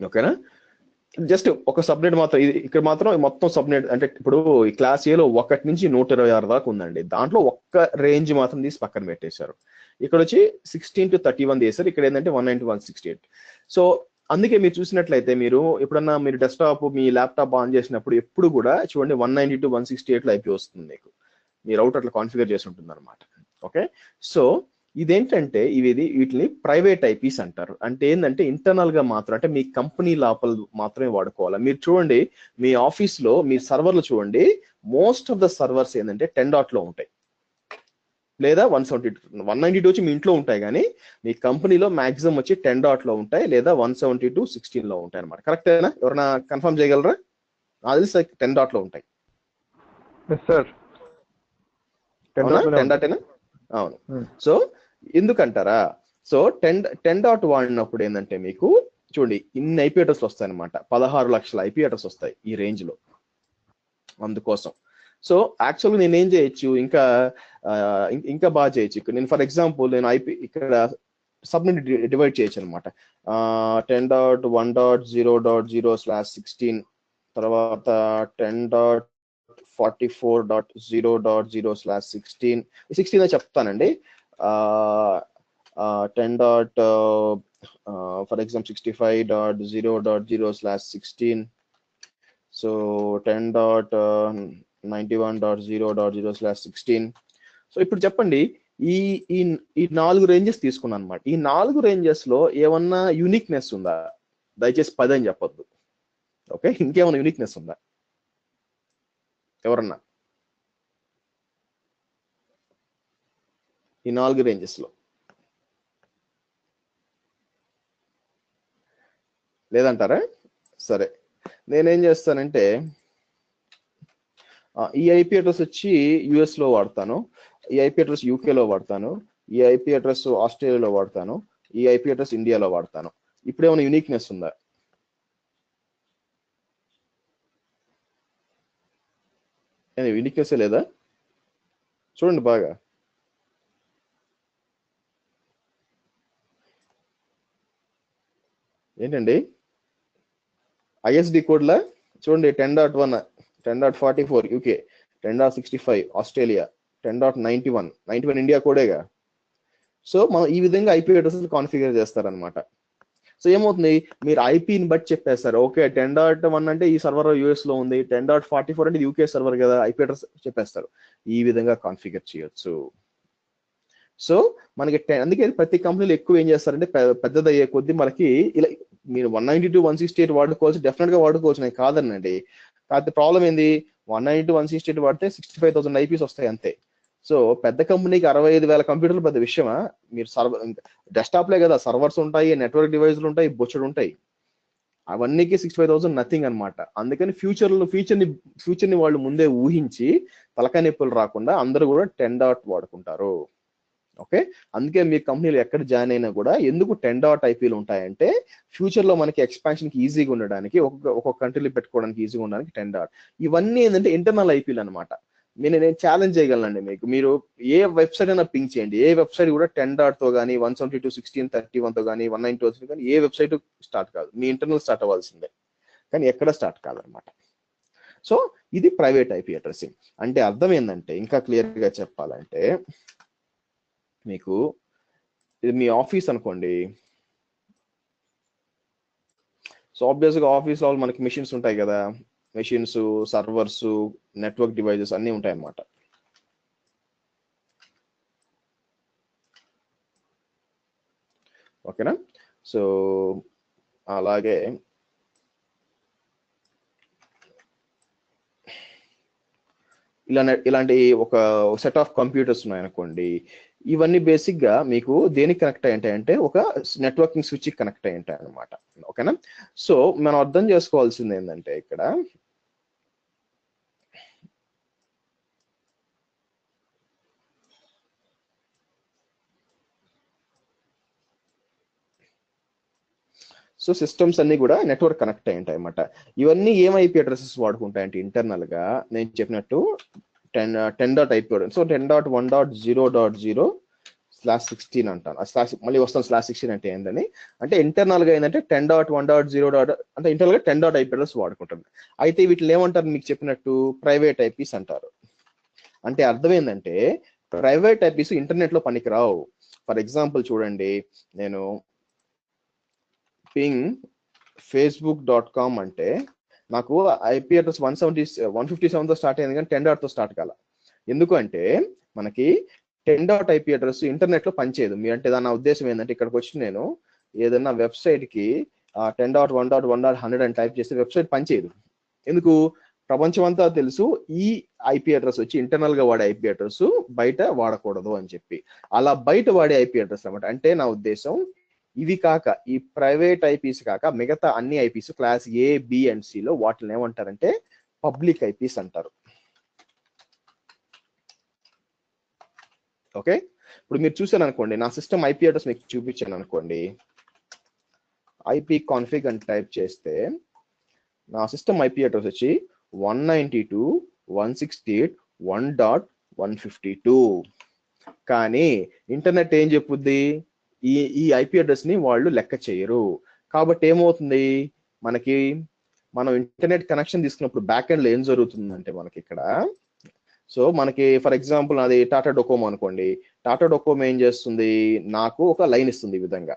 A: ఓకేనా, జస్ట్ ఒక సబ్నెట్ మాత్రం ఇక్కడ మాత్రం మొత్తం సబ్నెట్ అంటే ఇప్పుడు ఈ క్లాస్ ఏలో 1 నుంచి 126 దాకా ఉందండి. దాంట్లో ఒక్క రేంజ్ మాత్రం తీసి పక్కన పెట్టేశారు. ఇక్కడ వచ్చి 16 to 31 చేశారు. ఇక్కడ ఏంటంటే 190 168. సో అందుకే మీరు చూసినట్లయితే మీరు ఎప్పుడన్నా మీరు డెస్క్టాప్ మీ ల్యాప్టాప్ ఆన్ చేసినప్పుడు ఎప్పుడు కూడా చూడండి 190 to 168 IP వస్తుంది మీకు. మీ రౌటర్ అట్లా కాన్ఫిగర్ చేసి ఉంటుంది అనమాట. ఓకే, సో ఇదేంటంటే వీటిని ప్రైవేట్ ఐపీస్ అంటారు. అంటే ఏంటంటే ఇంటర్నల్ గా మాత్రం, అంటే మీ కంపెనీ లోపల మాత్రమే వాడుకోవాలి. మీరు చూడండి మీ ఆఫీస్ లో మీ సర్వర్లు చూడండి, మోస్ట్ ఆఫ్ ద సర్వర్స్ ఏంటంటే 10 లో ఉంటాయి, లేదా 192 వచ్చి మీ ఇంట్లో ఉంటాయి, కానీ మీ కంపెనీలో మాక్సిమం వచ్చి 10 లో ఉంటాయి, లేదా 172.16 లో ఉంటాయి అనమాట. కరెక్టేనా? ఎవరైనా కన్ఫర్మ్ చేయగలరా? నాకు తెలిసి 10 లో ఉంటాయి.
C: సార్
A: అవునా? 10 అవును. సో ఎందుకంటారా? సో 10 వాడినప్పుడు ఏంటంటే మీకు చూడండి ఇన్ని ఐపీ అడ్రస్లు వస్తాయి అనమాట. 16 లక్షల ఐపీ అడ్రస్ వస్తాయి ఈ రేంజ్ లో. అందుకోసం సో యాక్చువల్గా నేను ఏం చేయొచ్చు, ఇంకా బాగా చేయొచ్చు. నేను ఫర్ ఎగ్జాంపుల్ నేను ఐపీ ఇక్కడ సబ్నెట్ డివైడ్ చేయొచ్చు అనమాట. 10.1.0.0/16, తర్వాత 10.44.0.0/16 చెప్తానండి. 10. For example 65.0.0/16, so 10.91.0.0/16. సో ఇప్పుడు చెప్పండి, ఈ ఈ ఈ 4 రేంజెస్ తీసుకున్నాను అనమాట. ఈ 4 రేంజెస్ లో ఏమన్నా యూనిక్నెస్ ఉందా? దయచేసి 10 అని చెప్పొద్దు, ఓకే? ఇంకేమన్నా యూనిక్నెస్ ఉందా ఎవరన్నా ఈ 4 రేంజెస్ లో? లేదంటారా? సరే, నేనేం చేస్తానంటే ఈ ఐపీ అడ్రస్ వచ్చి యుఎస్ లో వాడతాను, ఈ ఐపీ అడ్రస్ యూకేలో వాడతాను, ఈ ఐపీ అడ్రస్ ఆస్ట్రేలియాలో వాడతాను, ఈ ఐపీ అడ్రస్ ఇండియాలో వాడతాను. ఇప్పుడు ఏమైనా యూనిక్నెస్ ఉందా? యూనిక్నెస్ లేదా? చూడండి బాగా. ఏంటండి ఐఎస్డి కోడ్లా? చూడండి 10.1, 10.44 యూకే, 10.65 ఆస్ట్రేలియా, 10.91 ఇండియా కోడేగా. సో మనం ఈ విధంగా ఐపీ అడ్రస్ కాన్ఫిగర్ చేస్తారనమాట. సో ఏమవుతుంది, మీరు ఐపీని బట్టి చెప్పేస్తారు. ఓకే 10.1 అంటే ఈ సర్వర్ యూఎస్ లో ఉంది, 10.44 అంటే యూకే సర్వర్ కదా, ఐపీ అడ్రస్ చెప్పేస్తారు. ఈ విధంగా కాన్ఫిగర్ చేయొచ్చు. సో మనకి అందుకే ప్రతి కంపెనీలు ఎక్కువ ఏం చేస్తారంటే పెద్దది అయ్యే కొద్దీ మనకి ఇలా మీరు 192, 168 వాడుకోవచ్చు, డెఫినెట్ గా వాడుకోవచ్చు, నేను కాదనండి. కాకపోతే ప్రాబ్లం ఏంది, 192, 168 వాడితే 65,000 ఐపీస్ వస్తాయి అంతే. సో పెద్ద కంపెనీకి 65,000 కంప్యూటర్లు పెద్ద విషయమా? మీరు డెస్క్టాప్లే కదా, సర్వర్స్ ఉంటాయి, నెట్వర్క్ డివైస్లు ఉంటాయి, బొచ్చుడు ఉంటాయి, అవన్నీకి 65,000 నథింగ్ అనమాట. అందుకని ఫ్యూచర్ ని వాళ్ళు ముందే ఊహించి తలకాయ నొప్పులు రాకుండా అందరూ కూడా 10 వాడుకుంటారు. ఓకే, అందుకే మీ కంపెనీలు ఎక్కడ జాయిన్ అయినా కూడా ఎందుకు 10 ఐపీలు ఉంటాయంటే ఫ్యూచర్ లో మనకి ఎక్స్పాన్షన్ కి ఈజీగా ఉండడానికి, ఒక్కొక్క కంట్రీలో పెట్టుకోవడానికి ఈజీగా ఉండడానికి 10. ఇవన్నీ ఏంటంటే ఇంటర్నల్ ఐపీలు అనమాట. నేను ఛాలెంజ్ చేయగలనండి మీకు, మీరు ఏ వెబ్సైట్ అయినా పింక్ చేయండి, ఏ వెబ్సైట్ కూడా 10 కానీ 172.16.31 కానీ 192 కానీ ఏ వెబ్సైట్ స్టార్ట్ కాదు, మీ ఇంటర్నల్ స్టార్ట్ అవ్వాల్సిందే, కానీ ఎక్కడ స్టార్ట్ కాదనమాట. సో ఇది ప్రైవేట్ ఐపీ అడ్రసింగ్ అంటే. అర్థం ఏంటంటే ఇంకా క్లియర్ గా చెప్పాలంటే, మీకు ఇది మీ ఆఫీస్ అనుకోండి. సో ఆబ్వియస్ గా ఆఫీస్ లో మనకి మెషిన్స్ ఉంటాయి కదా, మెషిన్స్, సర్వర్స్, నెట్వర్క్ డివైజెస్ అన్నీ ఉంటాయి అన్నమాట. ఓకేనా? సో అలాగే ఇలాంటి ఒక సెట్ ఆఫ్ కంప్యూటర్స్ ఉన్నాయనుకోండి, ఇవన్నీ బేసిక్ గా మీకు దేనికి కనెక్ట్ అయి ఉంటాయంటే ఒక నెట్వర్కింగ్ స్విచ్ కనెక్ట్ అయి ఉంటాయి అనమాట. ఓకేనా? సో మనం అర్థం చేసుకోవాల్సింది ఏంటంటే ఇక్కడ సో సిస్టమ్స్ అన్ని కూడా నెట్వర్క్ కనెక్ట్ అయి ఉంటాయి అనమాట. ఇవన్నీ ఏం ఐపీ అడ్రసెస్ వాడుకుంటాయంటే ఇంటర్నల్ గా నేను చెప్పినట్టు 10 ఐపీ. సో 10.1.0.0/16 అంటాను. మళ్ళీ వస్తాను /16 అంటే ఏంటని. అంటే ఇంటర్నల్ గా ఏంటంటే 10.1.0. అంటే ఇంటర్నల్ గా 10 ఐపీ అడ్రస్ వాడుకుంటుంది. అయితే వీటిని ఏమంటారు, మీకు చెప్పినట్టు ప్రైవేట్ ఐపీస్ అంటారు. అంటే అర్థం ఏంటంటే ప్రైవేట్ ఐపీస్ ఇంటర్నెట్ లో పనికిరావు. ఫర్ ఎగ్జాంపుల్ చూడండి, నేను పింగ్ facebook.com అంటే నాకు ఐపీ అడ్రస్ 157తో స్టార్ట్ అయింది, కానీ 10 తో స్టార్ట్ కాల. ఎందుకు అంటే మనకి 10.ip అడ్రస్ ఇంటర్నెట్ లో పనిచేయదు. మీ అంటే దాని ఉద్దేశం ఏంటంటే ఇక్కడికి వచ్చి నేను ఏదైనా వెబ్సైట్ కి 10.1.1.100 అని టైప్ చేస్తే వెబ్సైట్ పనిచేయదు. ఎందుకు? ప్రపంచం అంతా తెలుసు ఈ ఐపీ అడ్రస్ వచ్చి ఇంటర్నల్ గా వాడే ఐపీ అడ్రస్ బయట వాడకూడదు అని చెప్పి. అలా బయట వాడే ఐపీ అడ్రస్ అనమాట. అంటే నా ఉద్దేశం ఇవి కాక ఈ ప్రైవేట్ ఐపీస్ కాక మిగతా అన్ని IPs class A, B and C లో వాటిని ఏమంటారంటే పబ్లిక్ ఐపీస్ అంటారు. ఓకే, ఇప్పుడు మీరు చూసాను అనుకోండి, నా సిస్టమ్ ఐపీ అడ్రస్ మీకు చూపించాను అనుకోండి, ఐపీ కాన్ఫిగ్ అని టైప్ చేస్తే నా సిస్టమ్ ఐపీ అడ్రస్ వచ్చి 192.168.1.152. కానీ ఇంటర్నెట్ ఏం చెప్పుద్ది? ఈ ఐపీ అడ్రస్ ని వాళ్ళు లెక్క చేయరు. కాబట్టి ఏమవుతుంది, మనం ఇంటర్నెట్ కనెక్షన్ తీసుకున్నప్పుడు బ్యాక్ ఎండ్ లో ఏం జరుగుతుందంటే మనకి ఇక్కడ, సో మనకి ఫర్ ఎగ్జాంపుల్ అది టాటా డొకోమో అనుకోండి, టాటా డొకోమో ఏం చేస్తుంది, నాకు ఒక లైన్ ఇస్తుంది. ఈ విధంగా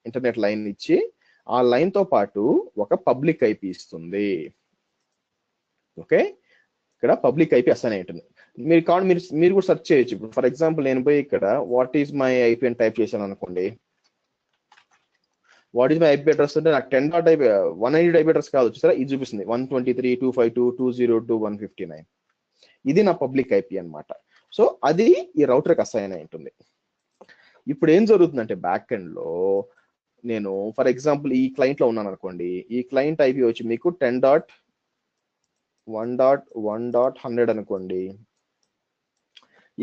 A: ఇంటర్నెట్ లైన్ ఇచ్చి ఆ లైన్ తో పాటు ఒక పబ్లిక్ ఐపీ ఇస్తుంది. ఓకే, ఇక్కడ పబ్లిక్ ఐపీ అసైన్ అయి ఉంటుంది. మీరు కూడా సెర్చ్ చేయొచ్చు. ఇప్పుడు ఫర్ ఎగ్జాంపుల్ నేను పోయి ఇక్కడ వాట్ ఈస్ మై ఐపీ అని టైప్ చేశాను అనుకోండి, what is my IP address అంటే నాకు 190 ఐపీ అడ్రస్ కాదు, చూసారా ఇది చూపిస్తుంది 123.252.202.159. ఇది నా పబ్లిక్ ఐపీ అన్నమాట. సో అది ఈ రౌటర్కి అసైన్ అయి ఉంటుంది. ఇప్పుడు ఏం జరుగుతుందంటే బ్యాక్ ఎండ్ లో నేను ఫర్ ఎగ్జాంపుల్ ఈ క్లయింట్ లో ఉన్నాను అనుకోండి, ఈ క్లయింట్ ఐపీ వచ్చి మీకు 10.1.1.100 అనుకోండి.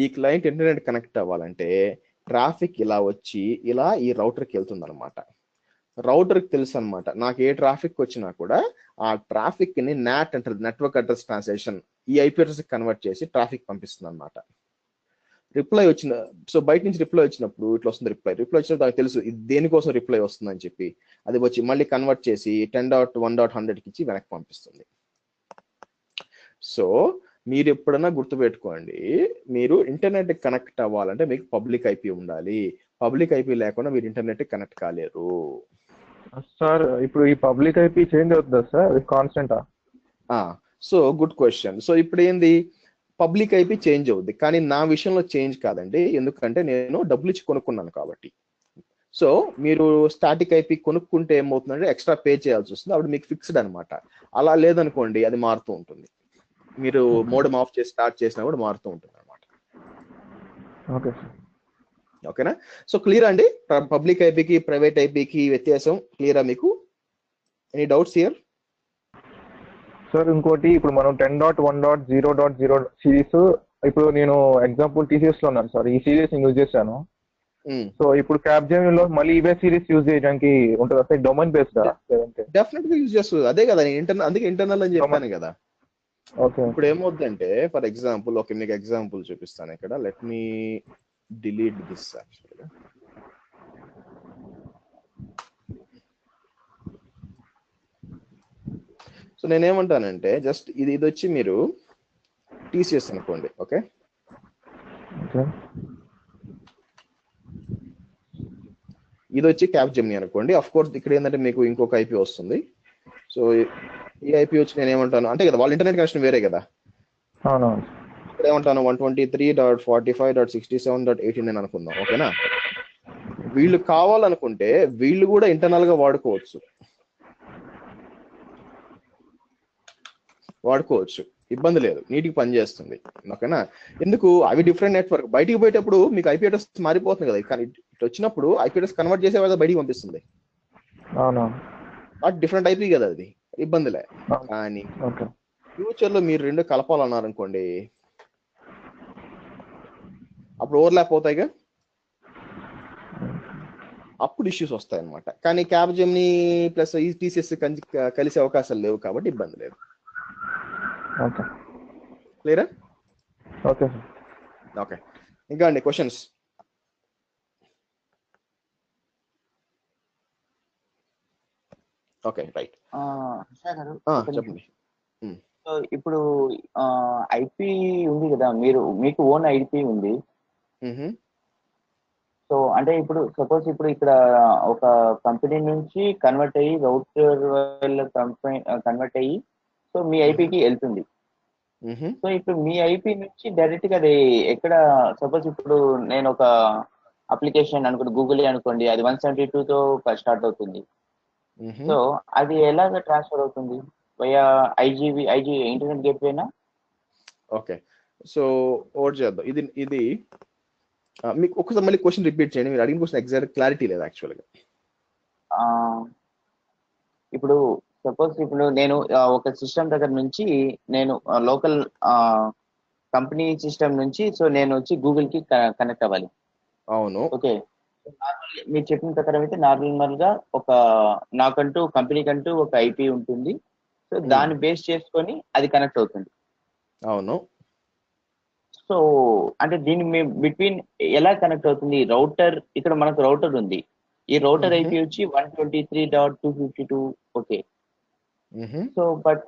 A: ఈ క్లయింట్ ఇంటర్నెట్ కనెక్ట్ అవ్వాలంటే ట్రాఫిక్ ఇలా వచ్చి ఇలా ఈ రౌటర్కి వెళ్తుంది అనమాట. రౌటర్కి తెలుసు అనమాట నాకు ఏ ట్రాఫిక్ వచ్చినా కూడా ఆ ట్రాఫిక్ ని నాట్ అంటారు, నెట్వర్క్ అడ్రస్ ట్రాన్స్లేషన్, ఈ ఐపీ అడ్రస్ కన్వర్ట్ చేసి ట్రాఫిక్ పంపిస్తుంది అనమాట. రిప్లై వచ్చిన, సో బయట నుంచి రిప్లై వచ్చినప్పుడు ఇట్లా వస్తుంది. రిప్లై వచ్చినప్పుడు నాకు తెలుసు ఇది దేనికోసం రిప్లై వస్తుందని చెప్పి, అది వచ్చి మళ్ళీ కన్వర్ట్ చేసి 10.1.100కి ఇచ్చి వెనక్కి పంపిస్తుంది. సో మీరు ఎప్పుడన్నా గుర్తుపెట్టుకోండి, మీరు ఇంటర్నెట్ కనెక్ట్ అవ్వాలంటే మీకు పబ్లిక్ ఐపీ ఉండాలి. పబ్లిక్ ఐపీ లేకుండా మీరు ఇంటర్నెట్ కనెక్ట్ కాలేరు.
C: సార్ ఇప్పుడు ఈ పబ్లిక్ ఐపీ చేంజ్ అవుతుందా సార్, కాన్స్టెంటా?
A: So good question. సో ఇప్పుడు ఏంది, పబ్లిక్ ఐపీ చేంజ్ అవుద్ది, కానీ నా విషయంలో చేంజ్ కాదండి. ఎందుకంటే నేను డబ్బులు ఇచ్చి కొనుక్కున్నాను కాబట్టి. సో మీరు స్టాటిక్ ఐపీ కొనుక్కుంటే ఏమవుతుందంటే ఎక్స్ట్రా పే చేయాల్సి వస్తుంది, అప్పుడు మీకు ఫిక్స్డ్ అనమాట. అలా లేదనుకోండి అది మారుతూ ఉంటుంది. మీరు మోడమ్ ఆఫ్ చేసి స్టార్ట్ చేసినా కూడా మారుతూ ఉంటుంది అనమాట.
C: ఓకే,
A: ఓకేనా? సో క్లియర్ అండి, పబ్లిక్ ఐపీకి ప్రైవేట్ ఐపీకి వ్యత్యాసం క్లియరా మీకు? Any doubts here?
C: సార్ ఇంకోటి, ఇప్పుడు మనం 10.1.0.0 సిరీస్, ఇప్పుడు నేను ఎగ్జాంపుల్ టీసీఎస్ లో ఉన్నాను సార్, ఈ సిరీస్ యూజ్ చేశాను. సో ఇప్పుడు క్యాప్జెమినీ లో మళ్ళీ ఇవే సిరీస్ యూజ్ చేయడానికి ఉంటుంది సార్, డొమైన్ బేస్డ్?
A: డెఫినెట్ గా యూజ్ చేస్తుంది, అదే కదా అందుకే ఇంటర్నల్ అని చెప్పాను కదా.
C: ఓకే,
A: ఇప్పుడు ఏమవుతుందంటే ఫర్ ఎగ్జాంపుల్, ఓకే మీకు ఎగ్జాంపుల్ చూపిస్తాను ఇక్కడ. లెట్ మీ డిలీట్ దిస్ యాక్చువల్గా. సో నేనేమంటానంటే జస్ట్ ఇది వచ్చి మీరు టీసీఎస్ అనుకోండి. ఓకే, ఇది వచ్చి క్యాప్జెమినీ అనుకోండి. అఫ్ కోర్స్ ఇక్కడ ఏంటంటే మీకు ఇంకొక ఐపీ వస్తుంది. సో ఈ ఐపీ వచ్చి నేను ఏమంటాను అంటే కదా, వాళ్ళ ఇంటర్నెట్ కనెక్షన్ వేరే కదా. ఇక్కడ ఏమంటాను 123.45.67.89 అనుకుందాం. ఓకేనా? వీళ్ళు కావాలనుకుంటే వీళ్ళు కూడా ఇంటర్నల్ గా వాడుకోవచ్చు, ఇబ్బంది లేదు, నీటికి పనిచేస్తుంది. ఓకేనా? ఎందుకు, అవి డిఫరెంట్ నెట్వర్క్. బయటికి పోయేటప్పుడు మీకు ఐపీ అడ్రస్ మారిపోతుంది కదా, కానీ ఇట్లా వచ్చినప్పుడు ఐపీ అడ్రస్ కన్వర్ట్ చేసే వాళ్ళు బయటికి పంపిస్తుంది. బట్ డిఫరెంట్ ఐపీ కదా, అది ఇబ్బందిలే. కానీ ఫ్యూచర్ లో మీరు రెండు కలపాలన్నారనుకోండి, అప్పుడు ఓవర్లాప్ అవుతాయిగా, అప్పుడు ఇష్యూస్ వస్తాయి అనమాట. కానీ క్యాప్జెమినీ ప్లస్ ఈ టీసీఎస్ కలిసే అవకాశాలు లేవు కాబట్టి ఇబ్బంది లేదు. క్లియరా?
C: ఓకే,
A: ఇంకా అండి క్వశ్చన్స్? Okay, right. చెప్పండి.
D: సో ఇప్పుడు ఐపీ ఉంది కదా, మీకు ఓన్ ఐపీ ఉంది. సో అంటే ఇప్పుడు సపోజ్ ఇప్పుడు ఇక్కడ ఒక కంపెనీ నుంచి కన్వర్ట్ అయ్యి రౌటర్ కంపెనీ కన్వర్ట్ అయ్యి సో మీ ఐపీకి వెళ్తుంది. సో ఇప్పుడు మీ ఐపీ నుంచి డైరెక్ట్ గా అది ఎక్కడ, సపోజ్ ఇప్పుడు నేను ఒక అప్లికేషన్ అనుకోండి, గూగుల్ అనుకోండి, అది 172 తో స్టార్ట్ అవుతుంది. సో అది ఎలాగ ట్రాన్స్ఫర్ అవుతుంది? వయా ఐజీ ఇంటర్నెట్ గేట్వేనా?
A: ఓకే, సో ఓట్ చేద్దాం. ఇది మీకు ఒకసారి మళ్ళీ క్వశ్చన్ రిపీట్ చేయండి. మీరు అడిగిన క్వశ్చన్ ఎగ్జాక్ట్ క్లారిటీ లేదు యాక్చువల్గా.
D: ఇప్పుడు సపోజ్ ఇప్పుడు నేను ఒక సిస్టమ్ దగ్గర నుంచి నేను లోకల్ కంపెనీ సిస్టమ్ నుంచి సో నేను వచ్చి గూగుల్ కి కనెక్ట్ అవ్వాలి.
A: అవును.
D: ఓకే, మీరు చెప్పిన ప్రకారం అయితే నార్మల్ గా ఒక నాకంటూ కంపెనీ కంటూ ఒక ఐపీ ఉంటుంది. సో దాన్ని బేస్ చేసుకొని అది కనెక్ట్ అవుతుంది.
A: అవును.
D: సో అంటే దీన్ని బిట్వీన్ ఎలా కనెక్ట్ అవుతుంది? రౌటర్, ఇక్కడ మనకు రౌటర్ ఉంది. ఈ రౌటర్ ఐపీ వచ్చి 123.252. ఓకే, సో బట్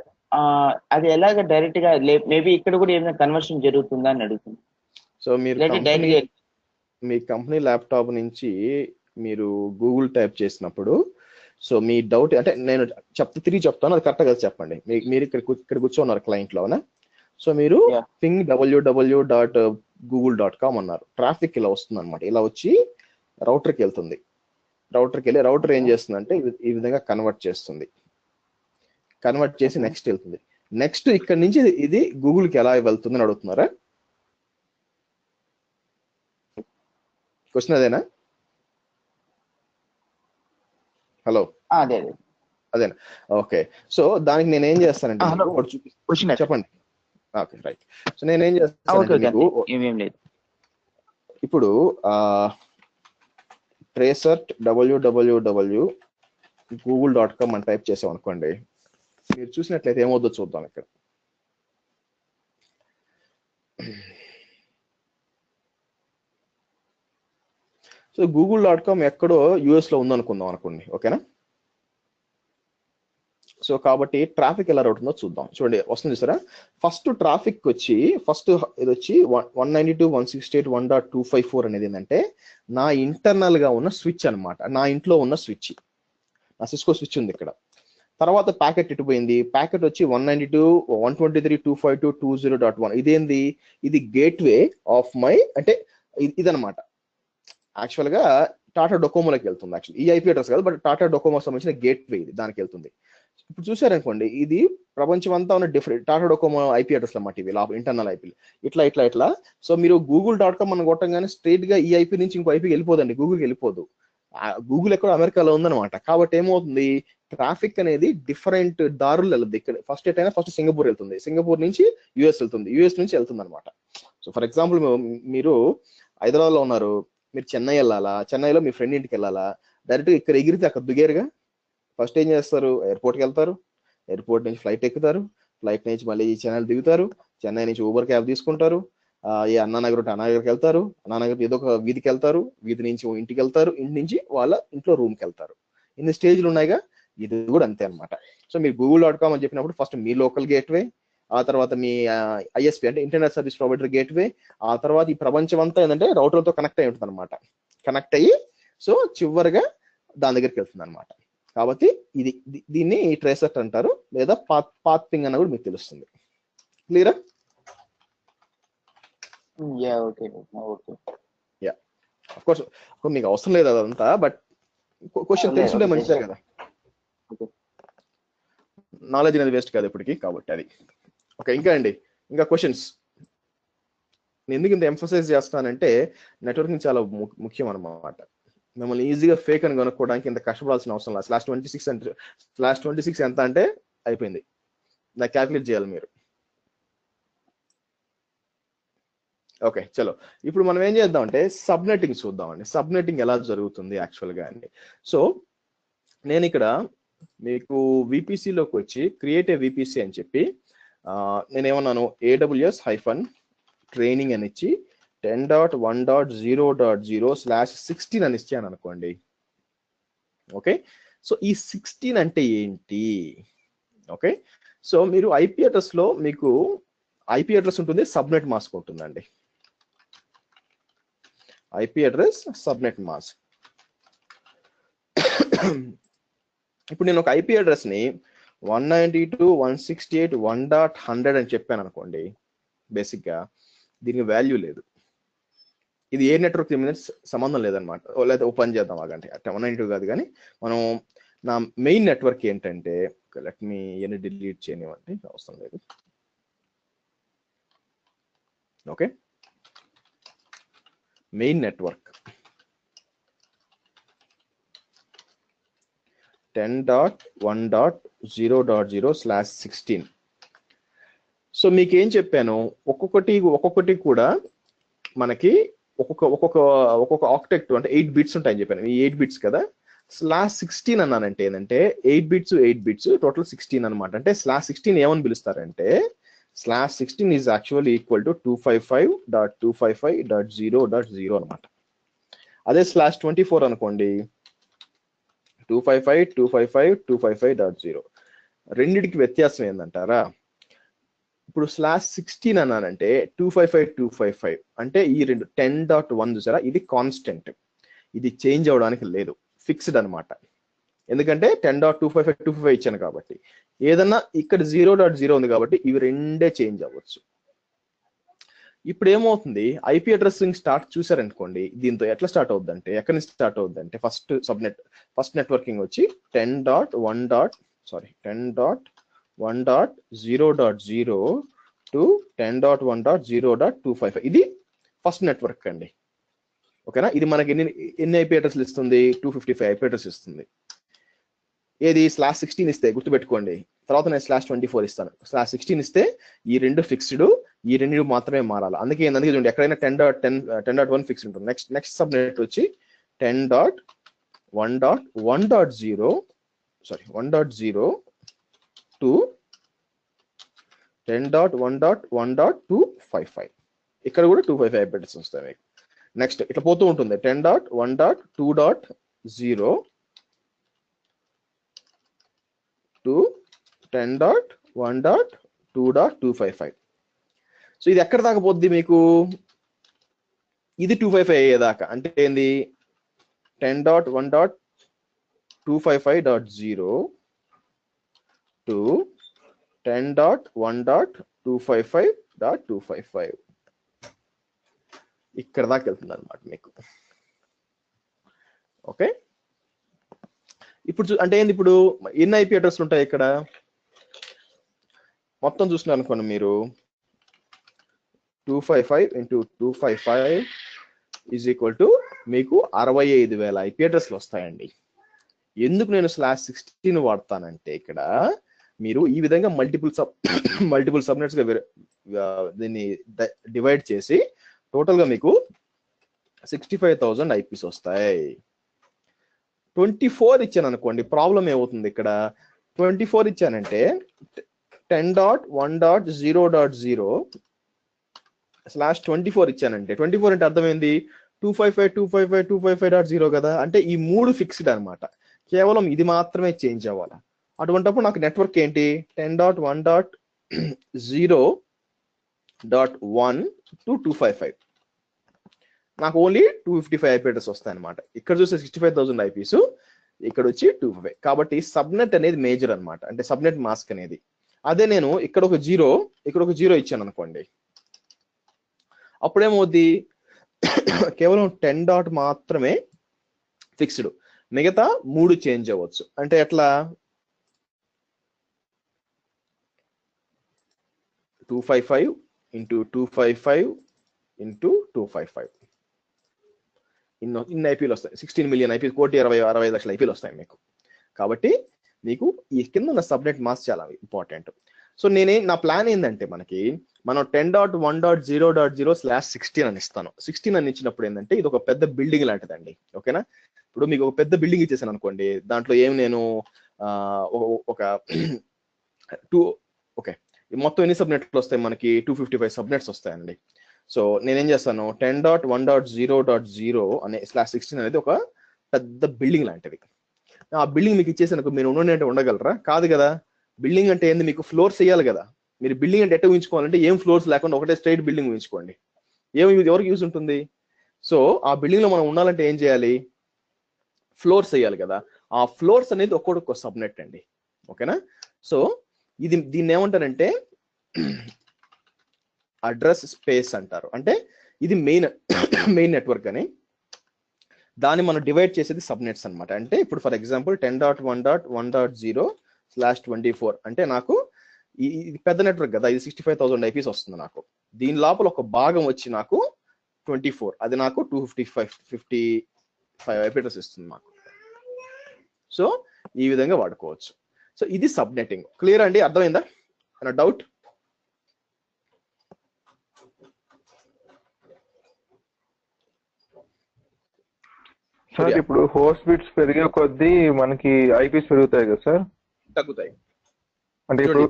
D: అది ఎలాగ డైరెక్ట్ గా మేబీ ఇక్కడ కూడా ఏమైనా కన్వర్షన్ జరుగుతుందా అని అడుగుతుంది.
A: సో మీ కంపెనీ ల్యాప్టాప్ నుంచి మీరు గూగుల్ టైప్ చేసినప్పుడు, సో మీ డౌట్ అంటే నేను తిరిగి చెప్తాను, అది కరెక్ట్ గా చెప్పండి. మీరు ఇక్కడ కూర్చోన్నారు క్లయింట్ లోనా. సో మీరు పింగ్ www.google.com అన్నారు. ట్రాఫిక్ ఇలా వస్తుంది అనమాట. ఇలా వచ్చి రౌటర్కి వెళ్తుంది. రౌటర్ ఏం చేస్తుంది అంటే ఈ విధంగా కన్వర్ట్ చేస్తుంది. కన్వర్ట్ చేసి నెక్స్ట్ వెళ్తుంది. నెక్స్ట్ ఇక్కడ నుంచి ఇది గూగుల్కి ఎలా వెళ్తుందని అడుగుతున్నారా? క్వశ్చన్ అదేనా? హలో, అదేనా? ఓకే, సో దానికి నేను ఏం చేస్తానంటే చెప్పండి. Okay, right. సో నేనేం చేస్తాను, ఇప్పుడు ట్రేసర్ట్ www.google.com అని టైప్ చేసాం అనుకోండి. మీరు చూసినట్లయితే ఏమవుతుందో చూద్దాం. ఇక్కడ సో google.com ఎక్కడో యుఎస్ లో ఉందనుకుందాం అనుకోండి. ఓకేనా? సో కాబట్టి ట్రాఫిక్ ఎలా అవుతుందో చూద్దాం. చూడండి, వస్తుంది చూసారా? ఫస్ట్ ట్రాఫిక్ వచ్చి ఇది వచ్చి 192.168.1.254 అనేది ఏంటంటే నా ఇంటర్నల్ గా ఉన్న స్విచ్ అనమాట. నా ఇంట్లో ఉన్న స్విచ్, నా సిస్కో స్విచ్ ఉంది ఇక్కడ. తర్వాత ప్యాకెట్ ఇటుపోయింది. ప్యాకెట్ వచ్చి 192.123.252.20.1. ఇదేంది? ఇది గేట్వే ఆఫ్ మై, అంటే ఇదనమాట. యాక్చువల్ గా టాటా డొకోమోలోకి వెళ్తుంది. యాక్చువల్ ఈ ఐపీ అడ్రస్ కాదు, బట్ టాటా డొకోమో సంబంధించిన గేట్వే ఇది, దానికి వెళ్తుంది. ఇప్పుడు చూసారనుకోండి, ఇది ప్రపంచం అంతా ఉన్న different Tata Docomo IP address అన్నమాట. ఇవి ఇంటర్నల్ ఐపీ ఇట్లా. సో మీరు google.com అని కొట్టంగానే స్ట్రైట్ గా ఈ ఐపీ నుంచి ఇంకో ఐపీకి వెళ్ళిపోదండి, గూగుల్కి వెళ్ళిపోదు. గూగుల్ ఎక్కడో అమెరికాలో ఉందన్నమాట. కాబట్టి ఏమవుతుంది, ట్రాఫిక్ అనేది డిఫరెంట్ దారులు వెళ్తుంది. ఇక్కడ ఫస్ట్ సింగపూర్ వెళ్తుంది, సింగపూర్ నుంచి యుఎస్ వెళ్తుంది, యుఎస్ నుంచి వెళ్తుంది అనమాట. సో ఫర్ ఎగ్జాంపుల్ మీరు హైదరాబాద్ లో ఉన్నారు, మీరు చెన్నై వెళ్ళాలా, చెన్నైలో మీ ఫ్రెండ్ ఇంటికి వెళ్ళాలా, డైరెక్ట్ ఇక్కడ ఎగిరితే అక్కడ దిగారుగా. ఫస్ట్ ఏం చేస్తారు, ఎయిర్పోర్ట్కి వెళ్తారు, ఎయిర్పోర్ట్ నుంచి ఫ్లైట్ ఎక్కుతారు, ఫ్లైట్ నుంచి మళ్ళీ చెన్నై దిగుతారు, చెన్నై నుంచి ఊబర్ క్యాబ్ తీసుకుంటారు, ఏ అన్నానగర్ అన్నానగర్కి వెళ్తారు, అన్నానగర్ ఏదో ఒక వీధికి వెళ్తారు, వీధి నుంచి ఇంటికి వెళ్తారు, ఇంటి నుంచి వాళ్ళ ఇంట్లో రూమ్కి వెళ్తారు. ఇన్ని స్టేజ్లు ఉన్నాయిగా, ఇది కూడా అంతే అనమాట. సో మీరు google.com అని చెప్పినప్పుడు ఫస్ట్ మీ లోకల్ గేట్వే, ఆ తర్వాత మీ ఐఎస్పి అంటే ఇంటర్నెట్ సర్వీస్ ప్రొవైడర్ గేట్వే, ఆ తర్వాత ఈ ప్రపంచం అంతా ఏంటంటే రౌటర్తో కనెక్ట్ అయి ఉంటుంది అనమాట. కనెక్ట్ అయ్యి సో చివరిగా దాని దగ్గరికి వెళ్తుంది అనమాట. కాబట్టి దీన్ని ట్రేసర్ట్ అంటారు, లేదా పాత్ పింగ్ అన్న కూడా మీకు తెలుస్తుంది. క్లియరా? ఆఫ్ కోర్స్ మీకు అవసరం లేదు అదంతా, బట్ క్వశ్చన్ తెలుసుంటే మంచిదే కదా. నాలెడ్జ్ అనేది వేస్ట్ కాదు ఇప్పటికి, కాబట్టి అది ఓకే. ఇంకా క్వశ్చన్స్. నేను ఎందుకు ఇంత ఎంఫసైజ్ చేస్తానంటే నెట్వర్కింగ్ చాలా ముఖ్యం అన్నమాట. మిమ్మల్ని ఈజీగా ఫేక్ అని కనుక్కోవడానికి ఇంత కష్టపడాల్సిన అవసరం లేదు. /26 ఎంత అంటే అయిపోయింది, నాకు క్యాల్కులేట్ చేయాలి మీరు. ఓకే, చలో ఇప్పుడు మనం ఏం చేద్దామంటే సబ్నెటింగ్ చూద్దామండి. సబ్నెటింగ్ ఎలా జరుగుతుంది యాక్చువల్గా అండి. సో నేను ఇక్కడ మీకు విపిసిలోకి వచ్చి క్రియేట్ ఏ విపిసి అని చెప్పి నేనేమన్నాను, AWS-training అని ఇచ్చి 10.1.0.0/16 అని ఇచ్చాను అనుకోండి. ఓకే, సో ఈ 16 అంటే ఏంటి? ఓకే, సో మీరు ఐపీ అడ్రస్ లో మీకు ఐపీ అడ్రస్ ఉంటుంది, సబ్నెట్ మాస్క్ ఉంటుందండి. IP address, subnet mask. ఇప్పుడు నేను ఒక ఐపీ అడ్రస్ ని 192.168 1.100 అని చెప్పాను అనుకోండి, బేసిక్ గా దీనికి వాల్యూ లేదు. ఇది ఏ నెట్వర్క్ సంబంధం లేదనమాట. లేదా ఓపెన్ చేద్దాం ఆగండి, 192 కాదు కానీ మనం నా మెయిన్ నెట్వర్క్ ఏంటంటే, లెట్ మీ ఎన్ని డిలీట్ చేయనివ్వండి, అవసరం లేదు. Okay, main network 10.1.0.0/16. సో మీకు ఏం చెప్పాను, ఒక్కొక్కటి కూడా మనకి ఒక్కొక్క ఆక్టెక్ట్ అంటే 8 బిట్స్ ఉంటాయని చెప్పాను. ఈ 8 బిట్స్ కదా. /16 అన్నానంటే ఏంటంటే 8 బిట్స్ టోటల్ 16 అనమాట. అంటే /16 ఏమని పిలుస్తారంటే, /16 ఈజ్ యాక్చువల్లీ ఈక్వల్ టు 255.255.0.0 అనమాట. అదే /24 అనుకోండి, 255.255.255.0. రెండిటికి వ్యత్యాసం ఏందంటారా? ఇప్పుడు /16 అన్నానంటే 255 అంటే ఈ రెండు 10.1 చూసారా, ఇది కాన్స్టెంట్, ఇది చేంజ్ అవడానికి లేదు, ఫిక్స్డ్ అనమాట. ఎందుకంటే 10.255 ఇచ్చాను కాబట్టి. ఏదన్నా ఇక్కడ 0.0 ఉంది కాబట్టి ఇవి రెండే చేంజ్ అవ్వచ్చు. ఇప్పుడు ఏమవుతుంది, ఐపీ అడ్రస్సింగ్ స్టార్ట్ చూసారనుకోండి, దీంతో ఎట్లా స్టార్ట్ అవుద్దంటే, ఎక్కడి నుంచి స్టార్ట్ అవుద్దంటే, ఫస్ట్ నెట్వర్కింగ్ వచ్చి 10.1.0.0 to 10.1.0.255. ఇది ఫస్ట్ నెట్వర్క్ అండి. ఓకేనా, ఇది మనకి ఎన్ని ఐపీ అడ్రస్లు ఇస్తుంది? 255 ఐపీ అడ్రస్ ఇస్తుంది. ఏది /16 ఇస్తే గుర్తుపెట్టుకోండి, తర్వాత నేను /24 ఇస్తాను. /16 ఇస్తే ఈ రెండు ఫిక్స్డ్, ఈ రెండు మాత్రమే మారాలి. అందుకే చూడండి, ఎక్కడైనా 10.1 ఫిక్స్ ఉంటుంది. నెక్స్ట్ సబ్ నెట్ వచ్చి 10.1.0 to 10.1.1.255. ఇక్కడ కూడా 255 ఐపీ అడ్రస్ వస్తాయి మీకు. నెక్స్ట్ ఇట్లా పోతూ ఉంటుంది, 10.1.2.0 to 10.1.2.255. సో ఇది ఎక్కడ దాకా పోద్ది మీకు? ఇది 255 అయ్యేదాకా. అంటే ఏంది, 10.1.255.0 to 10.1.255.255 ఇక్కడ దాకా వెళ్తుంది అనమాట మీకు. ఓకే, ఇప్పుడు అంటే ఏంది, ఇప్పుడు ఎన్ని ఐపీ అడ్రస్లు ఉంటాయి ఇక్కడ మొత్తం చూస్తున్నారు అనుకోండి మీరు, 255 into 255 ఈజ్ ఈక్వల్ టు మీకు 65,000 ఐపీ అడ్రస్లు వస్తాయండి. ఎందుకు నేను /16 వాడతానంటే, ఇక్కడ మీరు ఈ విధంగా మల్టిపుల్ సబ్నెట్స్ గా దీన్ని డివైడ్ చేసి టోటల్ గా మీకు 65,000 ఐపీస్ వస్తాయి. 24 ఇచ్చాను అనుకోండి, ప్రాబ్లం ఏమవుతుంది ఇక్కడ, 24 ఇచ్చానంటే 10.1.0.0/24 ఇచ్చానంటే, 24 అంటే అర్థమైంది 255.255.255.0 కదా. అంటే ఈ మూడు ఫిక్స్డ్ అనమాట, కేవలం ఇది మాత్రమే చేంజ్ అవ్వాలి. అటువంటిప్పుడు నాకు నెట్వర్క్ ఏంటి, 10.1.0.1 to 255. నాకు ఓన్లీ 255 ఐపీ అడ్రస్ వస్తాయి అనమాట. ఇక్కడ చూస్తే 65,000 ఐపీస్, ఇక్కడ వచ్చి 255. కాబట్టి సబ్నెట్ అనేది మేజర్ అనమాట, అంటే సబ్నెట్ మాస్క్ అనేది. అదే నేను ఇక్కడ ఒక జీరో ఇచ్చాను అనుకోండి, అప్పుడేమవుద్ది, కేవలం 10 డాట్ మాత్రమే ఫిక్స్డ్, మిగతా 3 చేంజ్ అవ్వచ్చు. అంటే ఎట్లా, 255 into 255 into 255 ఇన్ని ఐపీలు వస్తాయి. 16 మిలియన్ ఐపీలు, 1,60,65 ఐపీలు వస్తాయి మీకు. కాబట్టి మీకు ఈ కింద ఉన్న సబ్నెట్ మాస్క్ చాలా ఇంపార్టెంట్. సో నా ప్లాన్ ఏంటంటే, మనం 10.1.0.0/16 అని ఇస్తాను. 16 అని ఇచ్చినప్పుడు ఏంటంటే, ఇది ఒక పెద్ద బిల్డింగ్ లాంటిదండి. ఓకేనా, ఇప్పుడు మీకు ఒక పెద్ద బిల్డింగ్ ఇచ్చేసాను అనుకోండి, దాంట్లో నేను ఒక 2 ఓకే, మొత్తం ఎన్ని సబ్నెట్లు వస్తాయి మనకి, 255 సబ్నెట్స్ వస్తాయండి. సో నేనేం చేస్తాను, 10.1.0.0 అనే /16 అనేది ఒక పెద్ద బిల్డింగ్ లాంటిది. ఆ బిల్డింగ్ మీకు ఇచ్చేసాను, మీరు ఉండండి ఉండగలరా? కాదు కదా. బిల్డింగ్ అంటే ఏంది, మీకు ఫ్లోర్స్ వేయాలి కదా. మీరు బిల్డింగ్ అంటే ఎట్లా ఊహించుకోవాలంటే, ఏం ఫ్లోర్స్ లేకుండా ఒకటే స్ట్రైట్ బిల్డింగ్ ఊహించుకోండి. ఎవరికి యూజ్ ఉంటుంది? సో ఆ బిల్డింగ్ లో మనం ఉండాలంటే ఏం చేయాలి, ఫ్లోర్స్ వేయాలి కదా. ఆ ఫ్లోర్స్ అనేది ఒక్కొక్క సబ్నెట్ అండి. ఓకేనా, సో దీన్ని ఏమంటారంటే అడ్రస్ స్పేస్ అంటారు. అంటే ఇది మెయిన్ నెట్వర్క్ అని, దాన్ని మనం డివైడ్ చేసేది సబ్నెట్స్ అనమాట. అంటే ఇప్పుడు ఫర్ ఎగ్జాంపుల్ 10.1.1.0/24 అంటే నాకు ఇది పెద్ద నెట్వర్క్ కదా, ఇది 65,000 IPs వస్తుంది నాకు. దీని లోపల ఒక భాగం వచ్చి నాకు 24, అది నాకు 255 IP అడ్రస్ ఇస్తుంది మాకు. సో ఈ విధంగా వాడుకోవచ్చు. సో ఇది సబ్నెటింగ్. క్లియర్ అండి? అర్థమైందా? డౌట్?
C: సార్ ఇప్పుడు హోస్ట్ బిట్స్ పెరిగే కొద్దీ మనకి ఐపీస్ పెరుగుతాయి కదా సార్?
A: తగ్గుతాయి.
C: అంటే ఇప్పుడు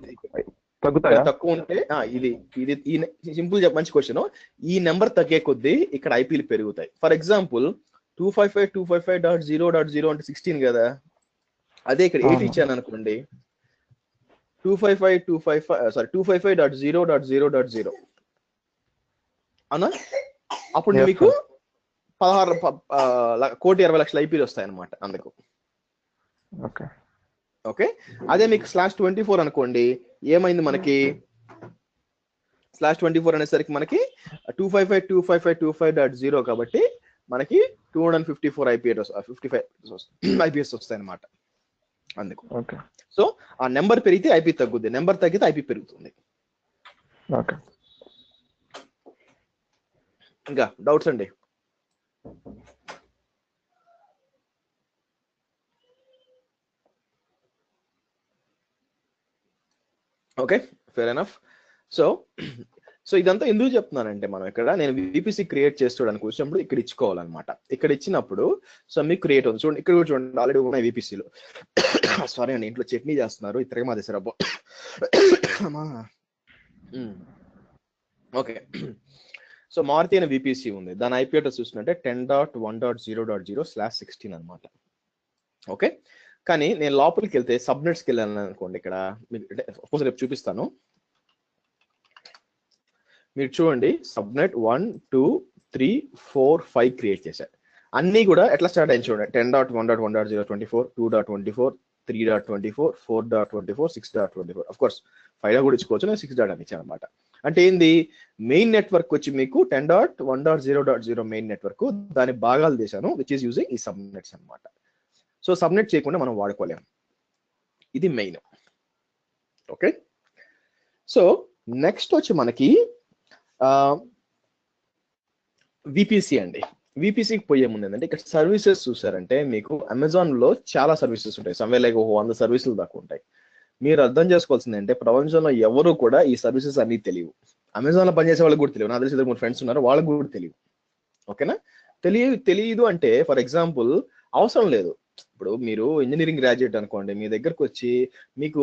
C: తగ్గుతాయా?
A: తక్కువ ఉంటే ఇది సింపుల్ మంచి క్వశ్చన్. ఈ నెంబర్ తగ్గే కొద్దీ ఇక్కడ ఐపీలు పెరుగుతాయి. ఫర్ ఎగ్జాంపుల్ 255.255.0.0 అంటే 16 కదా, అదే ఇక్కడ 8 ఇచ్చాను అనుకోండి, 255.0.0.0 అన్నా, అప్పుడు మీకు 16,20,00,000 ఐపీలు వస్తాయి అనమాట. అందుకు ఓకే. అదే మీకు /24 అనుకోండి, ఏమైంది మనకి, /24 అనేసరికి మనకి 255.255.255.0 కాబట్టి మనకి 254 ఐపీఎస్ వస్తాయి అనమాట. అందుకు సో ఆ నెంబర్ పెరిగితే ఐపీ తగ్గుద్ది, నెంబర్ తగ్గితే ఐపీ పెరుగుతుంది. ఇంకా డౌట్స్ అండి? Okay, fair enough. సో ఇదంతా ఎందుకు చెప్తున్నానంటే, మనం ఇక్కడ నేను విపిసి క్రియేట్ చేస్తాడానికి వచ్చినప్పుడు ఇక్కడ ఇచ్చుకోవాలన్నమాట. ఇక్కడ ఇచ్చినప్పుడు సో మీకు క్రియేట్ అవుతుంది. చూడండి, ఇక్కడ కూడా చూడండి, ఆల్రెడీ ఉన్నాయి విపిసిలో. సారీ అండి, ఇంట్లో చట్నీ చేస్తున్నారు, ఇద్దరే మాది సరబ్బో. ఓకే, సో మారుతి అనే విపిసి ఉంది, దాని ఐపీ అడ్రస్ చూస్తుంటే 10.1.0.0/16 అనమాట. ఓకే, కానీ నేను లోపలికి వెళ్తే సబ్నెట్స్కి వెళ్ళాను అనుకోండి, ఇక్కడ మీకు రేపు చూపిస్తాను. మీరు చూడండి, సబ్నెట్ 1, 2, 3, 4, 5 క్రియేట్ చేశారు. అన్ని కూడా ఎట్లా స్టార్ట్ అయింది చూడండి, 10.1.1.0.24, 2.24, 3.24, 4.24, 6.24. అఫ్ కోర్స్ 5 కూడా ఇచ్చుకోవచ్చు, నేను 6 అని ఇచ్చాను అనమాట. అంటే ఏంది, మెయిన్ నెట్వర్క్ వచ్చి మీకు 10.1.0.0 మెయిన్ నెట్వర్క్, దాని భాగాలు చేశాను, విచ్ ఈస్ యూజింగ్ ఈ సబ్నెట్స్ అనమాట. సో సబ్నెట్ చేయకుండా మనం వాడుకోలేము, ఇది మెయిన్. ఓకే, సో నెక్స్ట్ వచ్చి మనకి విపిసి అండి. విపిసికి పోయే ముందు ఏంటంటే, ఇక్కడ సర్వీసెస్ చూసారంటే మీకు అమెజాన్ లో చాలా సర్వీసెస్ ఉంటాయి, సమ్వేర్ లైక్ 100 సర్వీసులు దాకా ఉంటాయి. మీరు అర్థం చేసుకోవాల్సింది అంటే, ప్రపంచంలో ఎవరు కూడా ఈ సర్వీసెస్ అన్ని తెలియవు. అమెజాన్ లో పనిచేసే వాళ్ళకి కూడా తెలియవు, నాకు తెలిసి 2-3 ఫ్రెండ్స్ ఉన్నారు, వాళ్ళకి కూడా తెలియవు. ఓకేనా? తెలియదు అంటే ఫర్ ఎగ్జాంపుల్ అవసరం లేదు. ఇప్పుడు మీరు ఇంజనీరింగ్ గ్రాడ్యుయేట్ అనుకోండి, మీ దగ్గరకు వచ్చి మీకు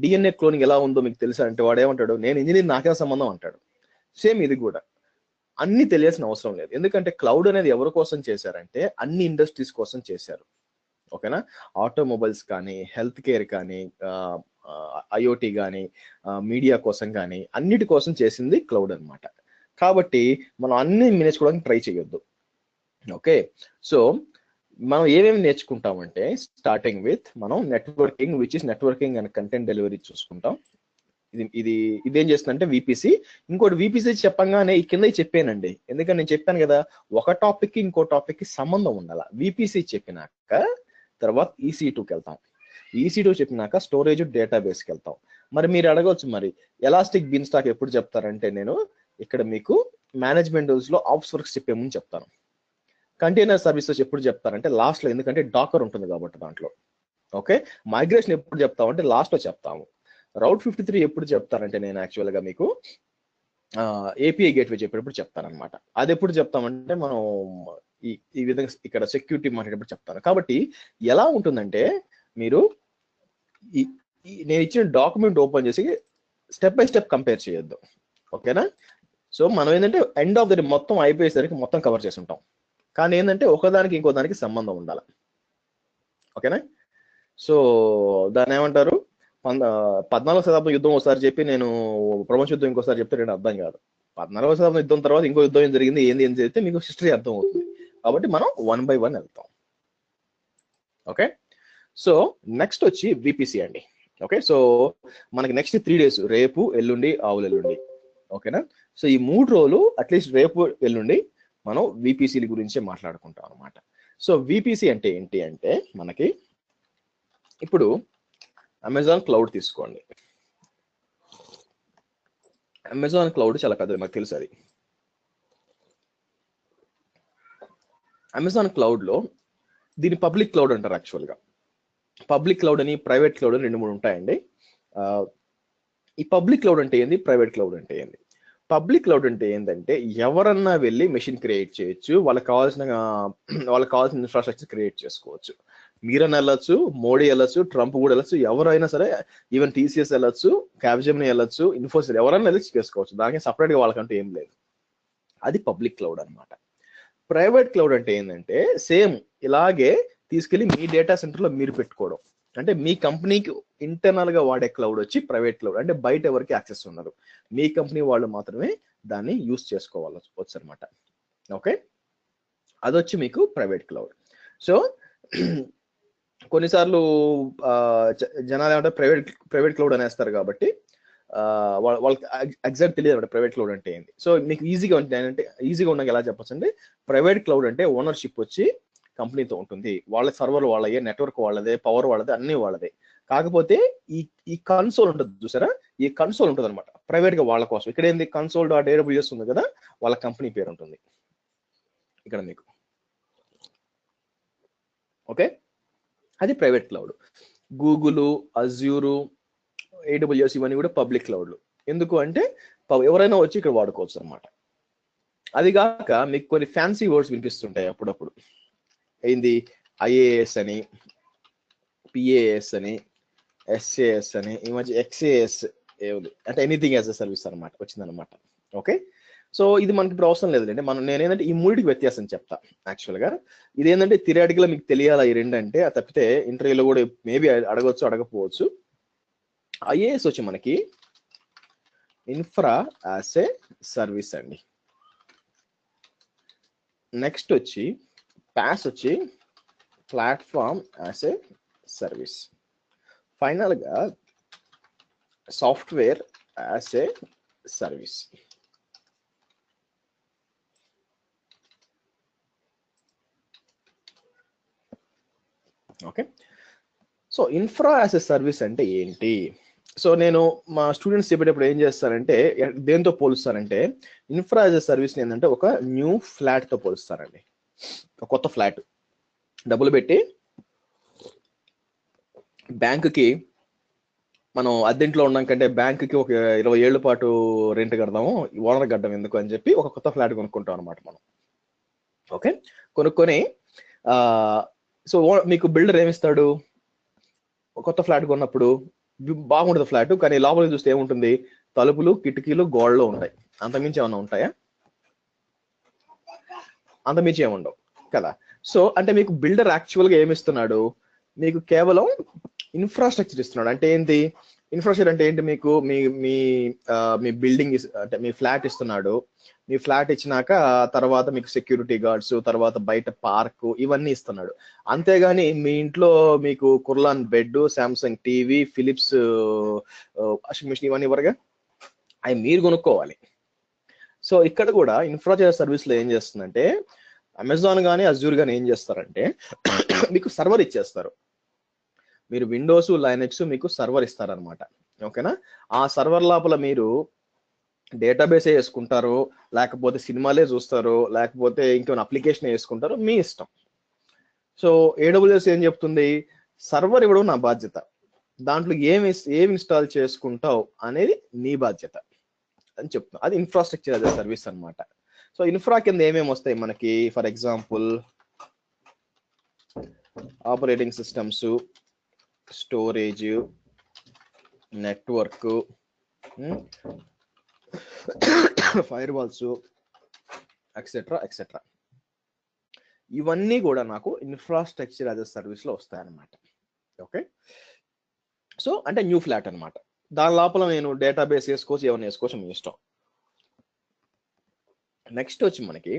A: డిఎన్ఏ క్లోనింగ్ ఎలా ఉందో మీకు తెలుసా అంటే, వాడు ఏమంటాడు, నేను ఇంజనీర్, నాకేం సంబంధం అంటాడు. సేమ్ ఇది కూడా అన్ని తెలియాల్సిన అవసరం లేదు. ఎందుకంటే క్లౌడ్ అనేది ఎవరి కోసం చేశారంటే, అన్ని ఇండస్ట్రీస్ కోసం చేశారు. ఓకేనా? ఆటోమొబైల్స్ కానీ, హెల్త్ కేర్ కానీ, ఐఓటీ కానీ, మీడియా కోసం కానీ, అన్నిటి కోసం చేసింది క్లౌడ్ అనమాట. కాబట్టి మనం అన్ని నేర్చుకోవడానికి ట్రై చేయొద్దు. ఓకే, సో మనం ఏమేమి నేర్చుకుంటామంటే, స్టార్టింగ్ విత్ మనం networking, which is networking and content delivery చూసుకుంటాం. ఇదేం చేస్తుందంటే విపిసి. ఇంకోటి విపిసి చెప్పంగానే ఈ కింద చెప్పానండి, ఎందుకంటే నేను చెప్పాను కదా, ఒక టాపిక్ కి ఇంకో టాపిక్ కి సంబంధం ఉండాలి. విపిసి చెప్పినాక తర్వాత EC2కి వెళ్తాం, EC2 చెప్పినాక స్టోరేజ్ డేటాబేస్కి వెళ్తాం. మరి మీరు అడగవచ్చు, మరి ఎలాస్టిక్ బీన్ స్టాక్ ఎప్పుడు చెప్తారంటే, నేను ఇక్కడ మీకు మేనేజ్మెంట్ టూల్స్ లో ఆప్స్ వర్క్స్ చెప్పే ముందు చెప్తాను. కంటైనర్ సర్వీసెస్ ఎప్పుడు చెప్తారంటే లాస్ట్ లో, ఎందుకంటే డాకర్ ఉంటుంది కాబట్టి దాంట్లో. ఓకే, మైగ్రేషన్ ఎప్పుడు చెప్తామంటే లాస్ట్ లో చెప్తాము. రౌట్ 53 ఎప్పుడు చెప్తారంటే, నేను యాక్చువల్ గా మీకు ఏపీఐ గేట్వే చెప్పేటప్పుడు చెప్తానమాట. అది ఎప్పుడు చెప్తామంటే, మనం ఈ విధంగా ఇక్కడ సెక్యూరిటీ మాట్లాడేటప్పుడు చెప్తాను. కాబట్టి ఎలా ఉంటుందంటే, మీరు నేను ఇచ్చిన డాక్యుమెంట్ ఓపెన్ చేసి స్టెప్ బై స్టెప్ కంపేర్ చేయొద్దు. ఓకేనా? సో మనం ఏంటంటే ఎండ్ ఆఫ్ ద డే మొత్తం అయిపోయేసరికి మొత్తం కవర్ చేసి ఉంటాం. కానీ ఏంటంటే ఒకదానికి ఇంకో దానికి సంబంధం ఉండాలి. ఓకేనా? సో దాన్ని ఏమంటారు, 14వ శతాబ్దం యుద్ధం ఒకసారి చెప్పి నేను ప్రపంచ యుద్ధం ఇంకోసారి చెప్తే నేను అర్థం కాదు. 14వ శతాబ్దం యుద్ధం తర్వాత ఇంకో యుద్ధం ఏం జరిగింది, ఏం జరిగితే మీకు హిస్టరీ అర్థం అవుతుంది. కాబట్టి మనం 1 by 1 వెళ్తాం. ఓకే, సో నెక్స్ట్ వచ్చి విపిసి అండి. ఓకే, సో మనకి నెక్స్ట్ 3 days, రేపు ఎల్లుండి ఆవులు ఎల్లుండి, ఓకేనా. సో ఈ 3 రోజులు అట్లీస్ట్ రేపు ఎల్లుండి మనం విపిసిల గురించే మాట్లాడుకుంటాం అనమాట. సో విపిసి అంటే ఏంటి అంటే మనకి ఇప్పుడు అమెజాన్ క్లౌడ్ తీసుకోండి. అమెజాన్ క్లౌడ్ చాలా పెద్దది, నాకు తెలుసు అది. అమెజాన్ క్లౌడ్ లో దీని పబ్లిక్ క్లౌడ్ అంటారు యాక్చువల్గా. పబ్లిక్ క్లౌడ్ అని, ప్రైవేట్ క్లౌడ్ అని 2-3 ఉంటాయండి. ఈ పబ్లిక్ క్లౌడ్ అంటే ఏంది, ప్రైవేట్ క్లౌడ్ అంటే ఏంది? పబ్లిక్ క్లౌడ్ అంటే ఏంటంటే ఎవరన్నా వెళ్ళి మెషిన్ క్రియేట్ చేయొచ్చు, వాళ్ళకి కావాల్సిన ఇన్ఫ్రాస్ట్రక్చర్ క్రియేట్ చేసుకోవచ్చు. మీరన్నా వెళ్ళొచ్చు, మోడీ వెళ్ళొచ్చు, ట్రంప్ కూడా వెళ్ళొచ్చు, ఎవరైనా సరే, ఈవెన్ టీసీఎస్ వెళ్ళొచ్చు, క్యాప్జెమిని వెళ్ళొచ్చు, ఇన్ఫోసిస్ ఎవరైనా వెళ్ళి చేసుకోవచ్చు. దానికి సపరేట్ గా వాళ్ళకంటూ ఏం లేదు. అది పబ్లిక్ క్లౌడ్ అనమాట. ప్రైవేట్ క్లౌడ్ అంటే ఏంటంటే సేమ్ ఇలాగే తీసుకెళ్లి మీ డేటా సెంటర్ లో మీరు పెట్టుకోవడం. అంటే మీ కంపెనీకి ఇంటర్నల్ గా వాడే క్లౌడ్ వచ్చి ప్రైవేట్ క్లౌడ్. అంటే బయట ఎవరికి యాక్సెస్ ఉండదు, మీ కంపెనీ వాళ్ళు మాత్రమే దాన్ని యూస్ చేసుకోవచ్చు అనమాట. ఓకే, అదొచ్చి మీకు ప్రైవేట్ క్లౌడ్. సో కొన్నిసార్లు జనాలు ఏమంటే ప్రైవేట్ క్లౌడ్ అనేస్తారు కాబట్టి వాళ్ళకి ఎగ్జాక్ట్ తెలియదు అనమాట ప్రైవేట్ క్లౌడ్ అంటే ఏంటి. సో మీకు ఈజీగా ఉండగా ఎలా చెప్పచ్చు అంటే ప్రైవేట్ క్లౌడ్ అంటే ఓనర్షిప్ వచ్చి కంపెనీతో ఉంటుంది, వాళ్ళ సర్వర్ వాళ్ళదే, నెట్వర్క్ వాళ్ళదే, పవర్ వాళ్ళదే, అన్ని వాళ్ళదే. కాకపోతే ఈ కన్సోల్ ఉంటుంది చూసారా, ఈ కన్సోల్ ఉంటుంది అనమాట ప్రైవేట్ గా వాళ్ళ కోసం. ఇక్కడ ఏంది, console.aws ఉంది కదా, వాళ్ళ కంపెనీ పేరు ఉంటుంది ఇక్కడ మీకు. ఓకే, అది ప్రైవేట్ క్లౌడ్. గూగుల్, అజ్యూరు, AWS ఇవన్నీ కూడా పబ్లిక్ క్లౌడ్లు. ఎందుకు అంటే ఎవరైనా వచ్చి ఇక్కడ వాడుకోవచ్చు అనమాట. అది కాక మీకు కొన్ని ఫ్యాన్సీ వర్డ్స్ వినిపిస్తుంటాయి అప్పుడప్పుడు. ఏంది, IAS అని, PAS అని, SAS అని, ఈ మధ్య XAS ఏది అంటే ఎనీథింగ్ యాజ్ అ సర్వీస్ అనమాట వచ్చిందనమాట. ఓకే, సో ఇది మనకి ఇప్పుడు అవసరం లేదండి. నేనేంటంటే ఈ మూడికి వ్యత్యాసం చెప్తా యాక్చువల్ గా. ఇదేంటంటే థియరిటికల్ మీకు తెలియాలా ఈ రెండు అంటే, తప్పితే ఇంటర్వ్యూలో కూడా మేబీ అడగవచ్చు, అడగకపోవచ్చు. IAS వచ్చి మనకి ఇన్ఫ్రా యాజ్ ఏ సర్వీస్ అండి. నెక్స్ట్ వచ్చి PaaS వచ్చి platform as a service. Final గా software as a service. Okay, so infra as a service అంటే ఏంటి? సో నేను మా స్టూడెంట్స్ చెప్పేటప్పుడు ఏం చేస్తానంటే దేంతో పోలుస్తానంటే ఇన్ఫ్రా యాజ్ ఎ సర్వీస్ ఏంటంటే ఒక న్యూ ఫ్లాట్ తో పోలుస్తానండి. ఒక కొత్త ఫ్లాట్ డబ్బులు పెట్టి బ్యాంకుకి మనం అద్దెంట్లో ఉన్నాం కంటే బ్యాంకుకి ఒక 20 ఏళ్ల పాటు రెంట్ కడదాము, ఓనర్ కట్టడం ఎందుకు అని చెప్పి ఒక కొత్త ఫ్లాట్ కొనుక్కుంటాం అనమాట మనం. ఓకే, కొనుక్కొని సో మీకు బిల్డర్ ఏమిస్తాడు, కొత్త ఫ్లాట్ కొన్నప్పుడు బాగుంటుంది ఫ్లాట్, కానీ లోపలికి చూస్తే ఏముంటుంది, తలుపులు, కిటికీలు, గోడలు ఉంటాయి. అంతమించి ఏమన్నా ఉంటాయా? అంతమించి ఏముండవు కదా. సో అంటే మీకు బిల్డర్ యాక్చువల్ గా ఏమిస్తున్నాడు, మీకు కేవలం ఇన్ఫ్రాస్ట్రక్చర్ ఇస్తున్నాడు. అంటే ఏంటి ఇన్ఫ్రాస్ట్రక్చర్ అంటే ఏంటి, మీకు మీ బిల్డింగ్ అంటే మీ ఫ్లాట్ ఇస్తున్నాడు. మీ ఫ్లాట్ ఇచ్చినాక తర్వాత మీకు సెక్యూరిటీ గార్డ్స్, తర్వాత బయట పార్క్, ఇవన్నీ ఇస్తున్నాడు. అంతేగాని మీ ఇంట్లో మీకు Kurlon bed, Samsung TV, Philips washing machine ఇవన్నీ ఇవ్వరుగా, అవి మీరు కొనుక్కోవాలి. సో ఇక్కడ కూడా ఇన్ఫ్రాస్ట్రక్చర్ సర్వీస్ లో ఏం చేస్తుందంటే అమెజాన్ కానీ అజ్యూర్ కానీ ఏం చేస్తారంటే మీకు సర్వర్ ఇచ్చేస్తారు. మీరు విండోస్, లైనక్స్ మీకు సర్వర్ ఇస్తారనమాట. ఓకేనా, ఆ సర్వర్ లోపల మీరు డేటాబేస్ వేసుకుంటారు, లేకపోతే సినిమాలే చూస్తారు, లేకపోతే ఇంకేమైనా అప్లికేషన్ వేసుకుంటారు, మీ ఇష్టం. సో AWS ఏం చెప్తుంది, సర్వర్ ఇవ్వడం నా బాధ్యత, దాంట్లో ఏమి ఇన్స్టాల్ చేసుకుంటావు అనేది నీ బాధ్యత అని చెప్తున్నా. అది ఇన్ఫ్రాస్ట్రక్చర్ అదే సర్వీస్ అనమాట. సో ఇన్ఫ్రా కింద ఏమేమి వస్తాయి మనకి, for example operating systems, storage, network, firewall, etcetera etcetera. ఇవన్నీ కూడా నాకు ఇన్ఫ్రాస్ట్రక్చర్ యాజ్ ఎ సర్వీస్ లో వస్తాయన్నమాట. ఓకే, సో అంటే న్యూ ఫ్లాట్ అనమాట. దాని లోపల నేను డేటాబేస్ వేసుకోవచ్చు, ఏమైనా వేసుకోవచ్చు, మీ ఇష్టం. నెక్స్ట్ వచ్చి మనకి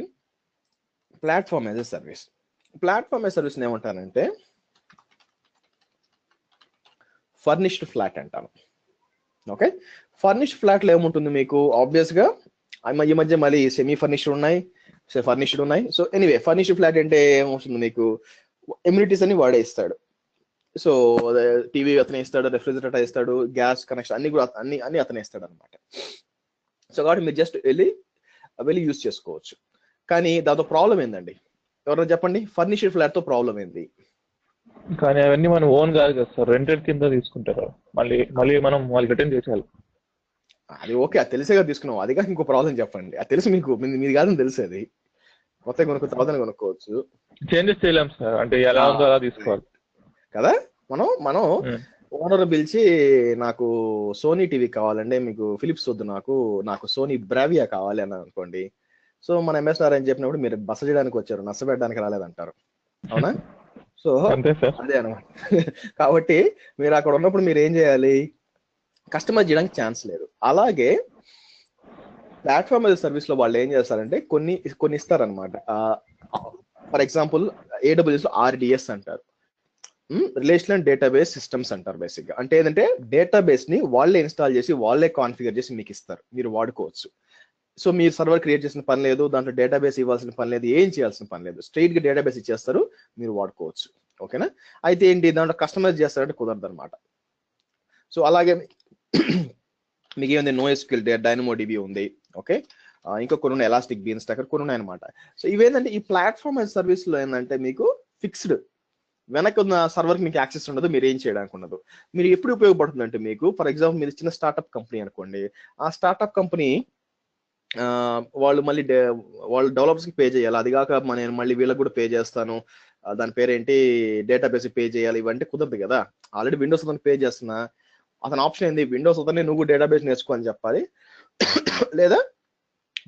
A: platform as a service. Platform as service ఏమంటారంటే ఫర్నిష్డ్ ఫ్లాట్ అంటాను. ఓకే, ఫర్నిష్డ్ ఫ్లాట్ లో ఏముంటుంది మీకు ఆబ్వియస్ గా ఈ మధ్య మళ్ళీ సెమీ ఫర్నిష్డ్ ఉన్నాయి, ఫర్నిష్డ్ ఉన్నాయి. సో ఎనీవే ఫర్నిష్డ్ ఫ్లాట్ అంటే ఏమవుతుంది మీకు ఎమ్యూనిటీస్ అని వాడే ఇస్తాడు. సో టీవీ అతనే ఇస్తాడు, రెఫ్రిజిరేటర్ ఇస్తాడు, గ్యాస్ కనెక్షన్ అన్ని కూడా అన్ని అతనే ఇస్తాడు అనమాట. సో కాబట్టి మీరు జస్ట్ వెళ్ళి యూజ్ చేసుకోవచ్చు. కానీ దాంతో ప్రాబ్లం ఏందండి, ఎవరైనా చెప్పండి, ఫర్నిష్డ్ ఫ్లాట్ తో ప్రాబ్లం ఏంది?
C: కానీ అవన్నీ మనం ఓన్ కాదు కదా సార్, రెంటెడ్ కింద తీసుకుంటారు. మళ్ళీ మనం వాళ్ళకి రిటర్న్ చేసేయాలి.
A: అది ఓకే, అది తెలిసేగా తీసుకున్నాం. అది కాక ఇంకో ప్రాబ్లం చెప్పండి. అది తెలుసు మీకు, మీది కాదని తెలిసేది. కొత్త కొనుక్కోవచ్చు, కొనుక్కోవచ్చు,
C: చేంజెస్ చేయలేం సార్. అంటే ఎలా ఉందో అలా తీసుకోవాలి
A: కదా. మనం ఓనర్ పిలిచి నాకు సోనీ టీవీ కావాలంటే మీకు ఫిలిప్స్ వద్దు, నాకు సోనీ బ్రావియా కావాలి అని అనుకోండి. సో మన ఎంఎస్ఆర్ అని చెప్పినప్పుడు మీరు బస చేయడానికి వచ్చారు, నష్టపెట్టడానికి రాలేదంటారు, అవునా? సో అదే అనమాట. కాబట్టి మీరు అక్కడ ఉన్నప్పుడు మీరు ఏం చేయాలి, కస్టమైజ్ చేయడానికి ఛాన్స్ లేదు. అలాగే ప్లాట్ఫామ్ యాజ్ సర్వీస్ లో వాళ్ళు ఏం చేస్తారంటే కొన్ని ఇస్తారనమాట. ఫర్ ఎగ్జాంపుల్ AWS లో RDS అంటారు, రిలేషనల్ డేటాబేస్ సిస్టమ్స్ అంటారు. బేసిక్ గా అంటే ఏంటంటే డేటాబేస్ ని వాళ్ళే ఇన్స్టాల్ చేసి వాళ్ళే కాన్ఫిగర్ చేసి మీకు ఇస్తారు, మీరు వాడుకోవచ్చు. సో మీరు సర్వర్ క్రియేట్ చేసిన పని లేదు, దాంట్లో డేటాబేస్ ఇవ్వాల్సిన పని లేదు, ఏం చేయాల్సిన పని లేదు, స్ట్రైట్ గా డేటాబేస్ ఇచ్చేస్తారు, మీరు వాడుకోవచ్చు. ఓకేనా? అయితే ఏంటి, దాంట్లో కస్టమైజ్ చేస్తారంటే కుదరదు అనమాట. సో అలాగే మీకు ఏముంది, NoSQL DynamoDB ఉంది, ఓకే, ఇంకా కొన్ని ఉన్నాయి, ఎలాస్టిక్ బీన్ స్టాకర్ కొన్ని ఉన్నాయి అనమాట. సో ఇవేంటంటే ఈ ప్లాట్ఫామ్ యాజ్ సర్వీస్ లో ఏంటంటే మీకు ఫిక్స్డ్ వెనక ఉన్న సర్వర్ మీకు యాక్సెస్ ఉండదు, మీరు ఏం చేయడానికి ఉండదు. మీరు ఎప్పుడు ఉపయోగపడుతుంది అంటే మీకు ఫర్ ఎగ్జాంపుల్ మీరు చిన్న స్టార్ట్అప్ కంపెనీ అనుకోండి, ఆ స్టార్ట్అప్ కంపెనీ వాళ్ళు వాళ్ళు డెవలపర్స్ కి పే చేయాలి, అది కాక నేను మళ్ళీ వీళ్ళకి కూడా పే చేస్తాను, దాని పేరేంటి డేటాబేస్ పే చేయాలి, ఇవంటే కుదరదు కదా. ఆల్రెడీ విండోస్ అతను పే చేస్తున్నా, అతని ఆప్షన్ ఏంది, విండోస్ అతనే నువ్వు డేటాబేస్ నేర్చుకో అని చెప్పాలి, లేదా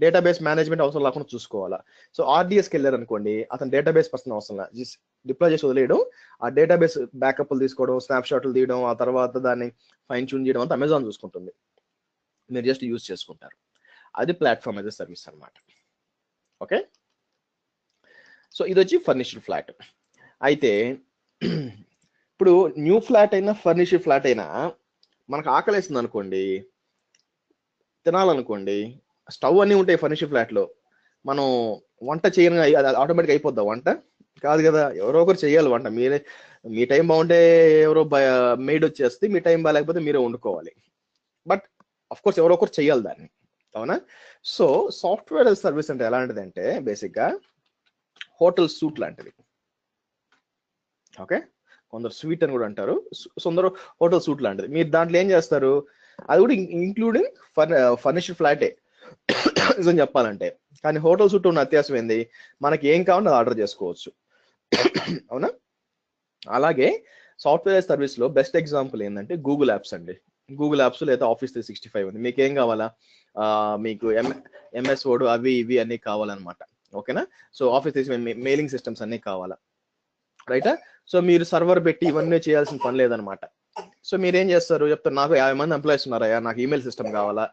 A: డేటాబేస్ మేనేజ్మెంట్ అవసరం లేకుండా చూసుకోవాలా. సో RDSకి వెళ్ళారు అనుకోండి, అతను డేటాబేస్ పర్సన్ అవసరం లేదు, డిప్లాయ్ చేసి వదిలేయడం, ఆ డేటాబేస్ బ్యాకప్లు తీసుకోవడం, స్నాప్షాట్లు తీయడం, ఆ తర్వాత దాన్ని ఫైన్ ట్యూన్ చేయడం అంతా అమెజాన్ చూసుకుంటుంది, మీరు జస్ట్ యూజ్ చేసుకుంటారు. అది ప్లాట్ఫామ్ యాజ్ ఎ సర్వీస్ అనమాట. ఓకే, సో ఇది వచ్చి ఫర్నిష్డ్ ఫ్లాట్. అయితే ఇప్పుడు న్యూ ఫ్లాట్ అయినా ఫర్నిష్డ్ ఫ్లాట్ అయినా మనకు ఆకలేస్తుంది అనుకోండి, తినాలనుకోండి, స్టవ్ అన్నీ ఉంటాయి ఫర్నిష్డ్ ఫ్లాట్ లో, మనం వంట చేయని ఆటోమేటిక్ అయిపోద్దా వంట? కాదు కదా, ఎవరో ఒకరు చేయాలి వంట. మీ టైం బాగుంటే ఎవరో మెయిడ్ వచ్చేస్తే, మీ టైం బాగాలేకపోతే మీరే వండుకోవాలి. బట్ అఫ్ కోర్స్ ఎవరో ఒకరు చేయాలి దాన్ని, అవునా? సో సాఫ్ట్వేర్ యాజ్ సర్వీస్ అంటే ఎలాంటిది అంటే బేసిక్ గా హోటల్ సూట్ లాంటిది. ఓకే, కొందరు స్వీట్ అని కూడా అంటారు, కొందరు హోటల్ సూట్ లాంటిది. మీరు దాంట్లో ఏం చేస్తారు, అది కూడా ఇంక్లూడింగ్ ఫర్నిష్డ్ ఫ్లాటే నిజం చెప్పాలంటే. కానీ హోటల్ సూట్ ఉన్న వ్యత్యాసం ఏంది, మనకి ఏం కావాలో ఆర్డర్ చేసుకోవచ్చు, అవునా? అలాగే సాఫ్ట్వేర్ సర్వీస్ లో బెస్ట్ ఎగ్జాంపుల్ ఏంటంటే గూగుల్ యాప్స్ అండి. గూగుల్ యాప్స్ లేదా Office 365 ఉంది. మీకు ఏం కావాలా, మీకు MS Word అవి ఇవి అన్ని కావాలన్నమాట. ఓకేనా? సో Office 365 మెయిలింగ్ సిస్టమ్స్ అన్ని కావాలా, రైటా? సో మీరు సర్వర్ పెట్టి ఇవన్నీ చేయాల్సిన పని లేదనమాట. సో మీరు ఏం చేస్తారు, చెప్తారు నాకు 50 మంది ఎంప్లాయీస్ ఉన్నారయ్యా, నాకు ఈమెయిల్ సిస్టమ్ కావాలా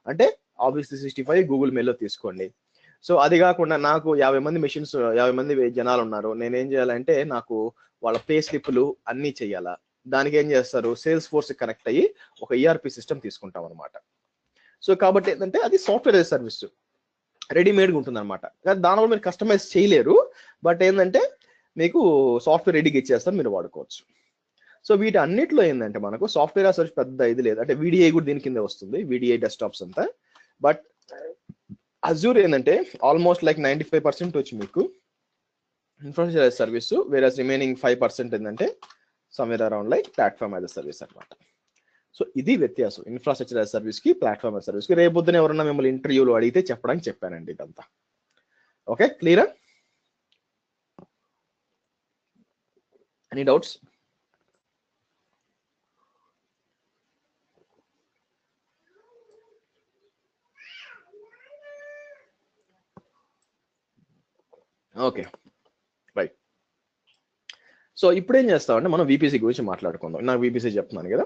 A: అంటే Office 365 గూగుల్ మెయిల్లో తీసుకోండి. సో అది కాకుండా నాకు 50 మంది మెషిన్స్, 50 మంది జనాలు ఉన్నారు, నేనేం చేయాలంటే నాకు వాళ్ళ పే స్లిప్లు అన్నీ చెయ్యాలా, దానికి ఏం చేస్తారు, సేల్స్ ఫోర్స్ కనెక్ట్ అయ్యి ఒక ERP సిస్టమ్ తీసుకుంటాం అనమాట. సో కాబట్టి ఏంటంటే అది సాఫ్ట్వేర్ యాజ్ సర్వీస్ రెడీమేడ్గా ఉంటుంది అనమాట. దానివల్ల మీరు కస్టమైజ్ చేయలేరు, బట్ ఏంటంటే మీకు సాఫ్ట్వేర్ రెడీగా ఇచ్చేస్తారు, మీరు వాడుకోవచ్చు. సో వీటి అన్నిట్లో ఏంటంటే మనకు సాఫ్ట్వేర్ యాజ్ సర్వీస్ పెద్ద ఇది లేదు, అంటే VDI కూడా దీని కింద వస్తుంది, VDI డెస్క్టాప్స్ అంతా. బట్ అజూర్ ఏంటంటే ఆల్మోస్ట్ లైక్ 95% వచ్చి మీకు ఇన్ఫ్రాస్ట్రక్చర్ యాజ్ సర్వీస్, వేరే రిమైనింగ్ 5% ఏంటంటే somewhere around like platform as service అనమాట. సో ఇది వ్యత్యాసం ఇన్ఫ్రాస్ట్రక్చర్ యాజ్ సర్వీస్ కి, ప్లాట్ఫామ్ యాజ్ సర్వీస్ కి. రేపొద్దున ఎవరన్నా మిమ్మల్ని ఇంటర్వ్యూలో అడిగితే చెప్పడానికి చెప్పానండి ఇదంతా. ఓకే, క్లియరా? Any doubts? Okay, right. So ఇప్పుడు ఏం చేస్తామంటే మనం VPC గురించి మాట్లాడుకుందాం. నాకు VPC చెప్తున్నాను కదా,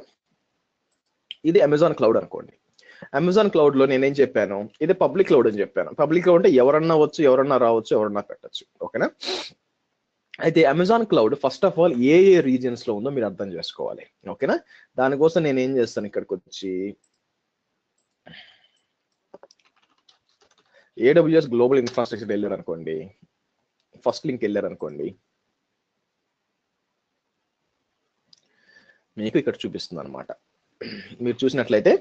A: ఇది అమెజాన్ క్లౌడ్ అనుకోండి. అమెజాన్ క్లౌడ్ లో నేనేం చెప్పాను, ఇది పబ్లిక్ క్లౌడ్ అని చెప్పాను. పబ్లిక్ క్లౌడ్ అంటే ఎవరన్నా వచ్చు, ఎవరన్నా రావచ్చు, ఎవరన్నా పెట్టచ్చు. ఓకేనా? అయితే Amazon cloud first of all A A regions లో ఉందో మీరు అర్థం చేసుకోవాలి. ఓకేనా? దానికోసం నేను ఏం చేస్తాను, ఇక్కడికి వచ్చి AWS గ్లోబల్ ఇన్ఫ్రాస్ట్రక్చర్ వెళ్ళారు అనుకోండి, ఫస్ట్ లింక్ వెళ్ళారు అనుకోండి, మీకు ఇక్కడ చూపిస్తుంది అనమాట. మీరు చూసినట్లయితే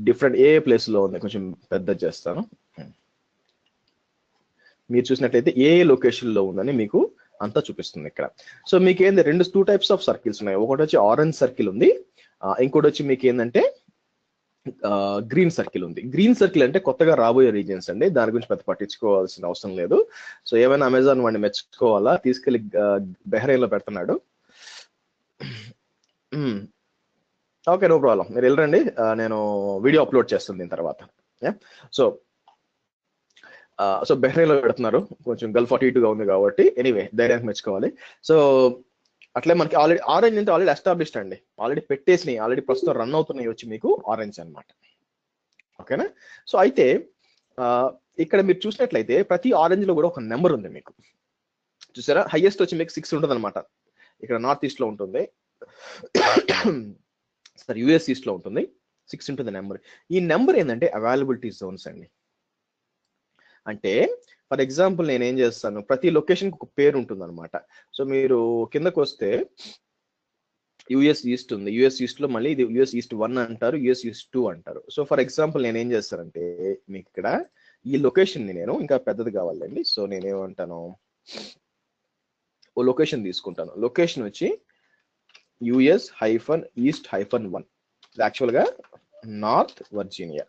A: డిఫరెంట్ ఏ ప్లేస్ లో ఉంది, కొంచెం పెద్ద చేస్తాను. మీరు చూసినట్లయితే ఏ లొకేషన్ లో ఉందని మీకు అంతా చూపిస్తుంది ఇక్కడ. సో మీకు ఏంది, టూ టైప్స్ ఆఫ్ సర్కిల్స్ ఉన్నాయి. ఒకటి వచ్చి ఆరెంజ్ సర్కిల్ ఉంది, ఇంకోటి వచ్చి మీకు ఏంటంటే గ్రీన్ సర్కిల్ ఉంది. గ్రీన్ సర్కిల్ అంటే కొత్తగా రాబోయే రీజియన్స్ అండి, దాని గురించి పెద్ద పట్టించుకోవాల్సిన అవసరం లేదు. సో ఏమైనా అమెజాన్ వాడిని మెచ్చుకోవాలా, తీసుకెళ్లి బెహ్రెయిన్ లో పెడుతున్నాడు. ఓకే, నో ప్రాబ్లం, మీరు వెళ్ళరండి, నేను వీడియో అప్లోడ్ చేస్తాను దీని తర్వాత. సో బెహ్రెయిన్ లో పెడుతున్నారు, కొంచెం గల్ఫ్ అటు ఇటుగా ఉంది కాబట్టి ఎనీవే ధైర్యానికి మెచ్చుకోవాలి. సో అట్లే మనకి ఆల్రెడీ ఆరెంజ్ అంటే ఆల్రెడీ ఎస్టాబ్లిష్డ్ అండి, ఆల్రెడీ పెట్టేసినాయి, ఆల్రెడీ ప్రస్తుతం రన్ అవుతున్నాయి వచ్చి మీకు ఆరెంజ్ అనమాట. ఓకేనా? సో అయితే ఇక్కడ మీరు చూసినట్లయితే ప్రతి ఆరెంజ్ లో కూడా ఒక నెంబర్ ఉంది మీకు, చూసారా? హైయెస్ట్ వచ్చి మీకు 6 ఉంటుంది అనమాట. ఇక్కడ నార్త్ ఈస్ట్ లో ఉంటుంది, సార్ యుఎస్ ఈస్ట్ లో ఉంటుంది, 6 ఉంటుంది నెంబర్. ఈ నెంబర్ ఏంటంటే అవైలబిలిటీ జోన్స్ అండి. అంటే ఫర్ ఎగ్జాంపుల్ నేను ఏం చేస్తాను, ప్రతి లొకేషన్కి ఒక పేరు ఉంటుంది అనమాట. సో మీరు కిందకు వస్తే యుఎస్ ఈస్ట్ ఉంది, యుఎస్ ఈస్ట్ లో మళ్ళీ ఇది యుఎస్ ఈస్ట్ 1 అంటారు, యుఎస్ ఈస్ట్ 2 అంటారు. సో ఫర్ ఎగ్జాంపుల్ నేను ఏం చేస్తానంటే మీకు ఇక్కడ ఈ లొకేషన్ ని నేను ఇంకా పెద్దది కావాలండి, సో నేనేమంటాను, ఓ లొకేషన్ తీసుకుంటాను. లొకేషన్ వచ్చి US-East-1, యాక్చువల్ గా నార్త్ వర్జీనియా.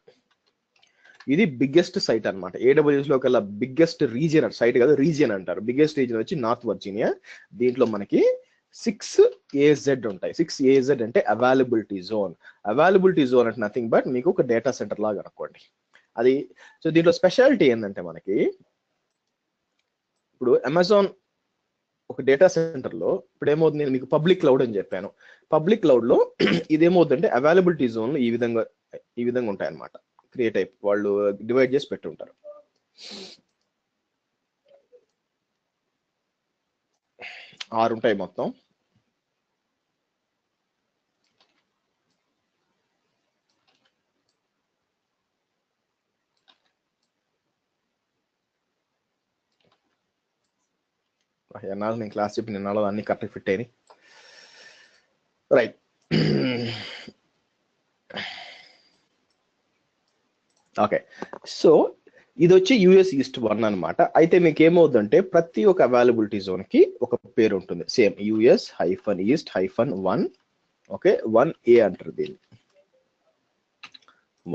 A: ఇది బిగ్గెస్ట్ సైట్ అనమాట, AWS లో కల్లా బిగ్గెస్ట్ రీజియన్, సైట్ కాదు రీజియన్ అంటారు. బిగ్గెస్ట్ రీజియన్ వచ్చి నార్త్ వర్జీనియా. దీంట్లో మనకి 6AZ ఉంటాయి. 6AZ అంటే అవైలబిలిటీ జోన్. అవైలబిలిటీ జోన్ అంటే నథింగ్ బట్ మీకు ఒక డేటా సెంటర్ లాగా అనుకోండి అది. సో దీంట్లో స్పెషాలిటీ ఏంటంటే మనకి ఇప్పుడు అమెజాన్ ఒక డేటా సెంటర్ లో ఇప్పుడు ఏమవుతుంది, నేను మీకు పబ్లిక్ క్లౌడ్ అని చెప్పాను. పబ్లిక్ క్లౌడ్ లో ఇదేమవుతుందంటే అవైలబిలిటీ జోన్లు ఈ విధంగా ఉంటాయి అన్నమాట. క్రియేట్ అయి వాళ్ళు డివైడ్ చేసి పెట్టి ఉంటారు. ఆరు ఉంటాయి మొత్తం. ఎన్నాళ్ళు నేను క్లాస్ చెప్పి నిన్నాళ్ళు అన్ని కరెక్ట్ ఫిట్ అయినాయి. రైట్. ఓకే, సో ఇది వచ్చి యుఎస్ ఈస్ట్ 1 అనమాట. అయితే మీకు ఏమవుతుందంటే ప్రతి ఒక్క అవైలబిలిటీ జోన్ కి ఒక పేరు ఉంటుంది, సేమ్ US-East-1. ఓకే, 1A అంటారు దీన్ని,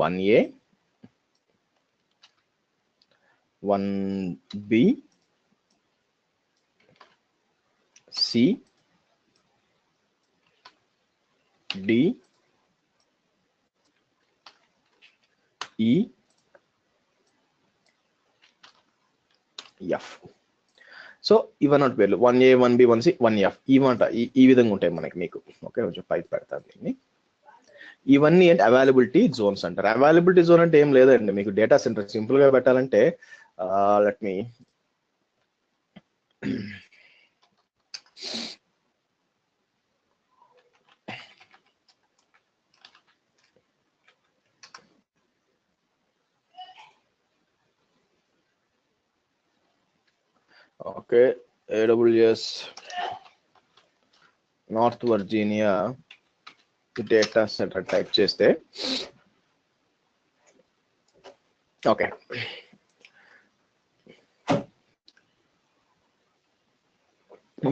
A: 1A, 1B, C, D, E, F. So ఇవన్నట్టు పేర్లు 1A, 1B, 1C, 1F ఇవంట ఈ విధంగా ఉంటాయి మనకి మీకు. ఓకే, కొంచెం పైకి పెడతాను దీన్ని. ఇవన్నీ అంటే అవైలబిలిటీ జోన్స్ అంటారు. అవైలబిలిటీ జోన్ అంటే ఏం లేదండి, మీకు డేటా సెంటర్ సింపుల్ గా పెట్టాలంటే let me okay, AWS north Virginia data centre type చేస్తే ఓకే,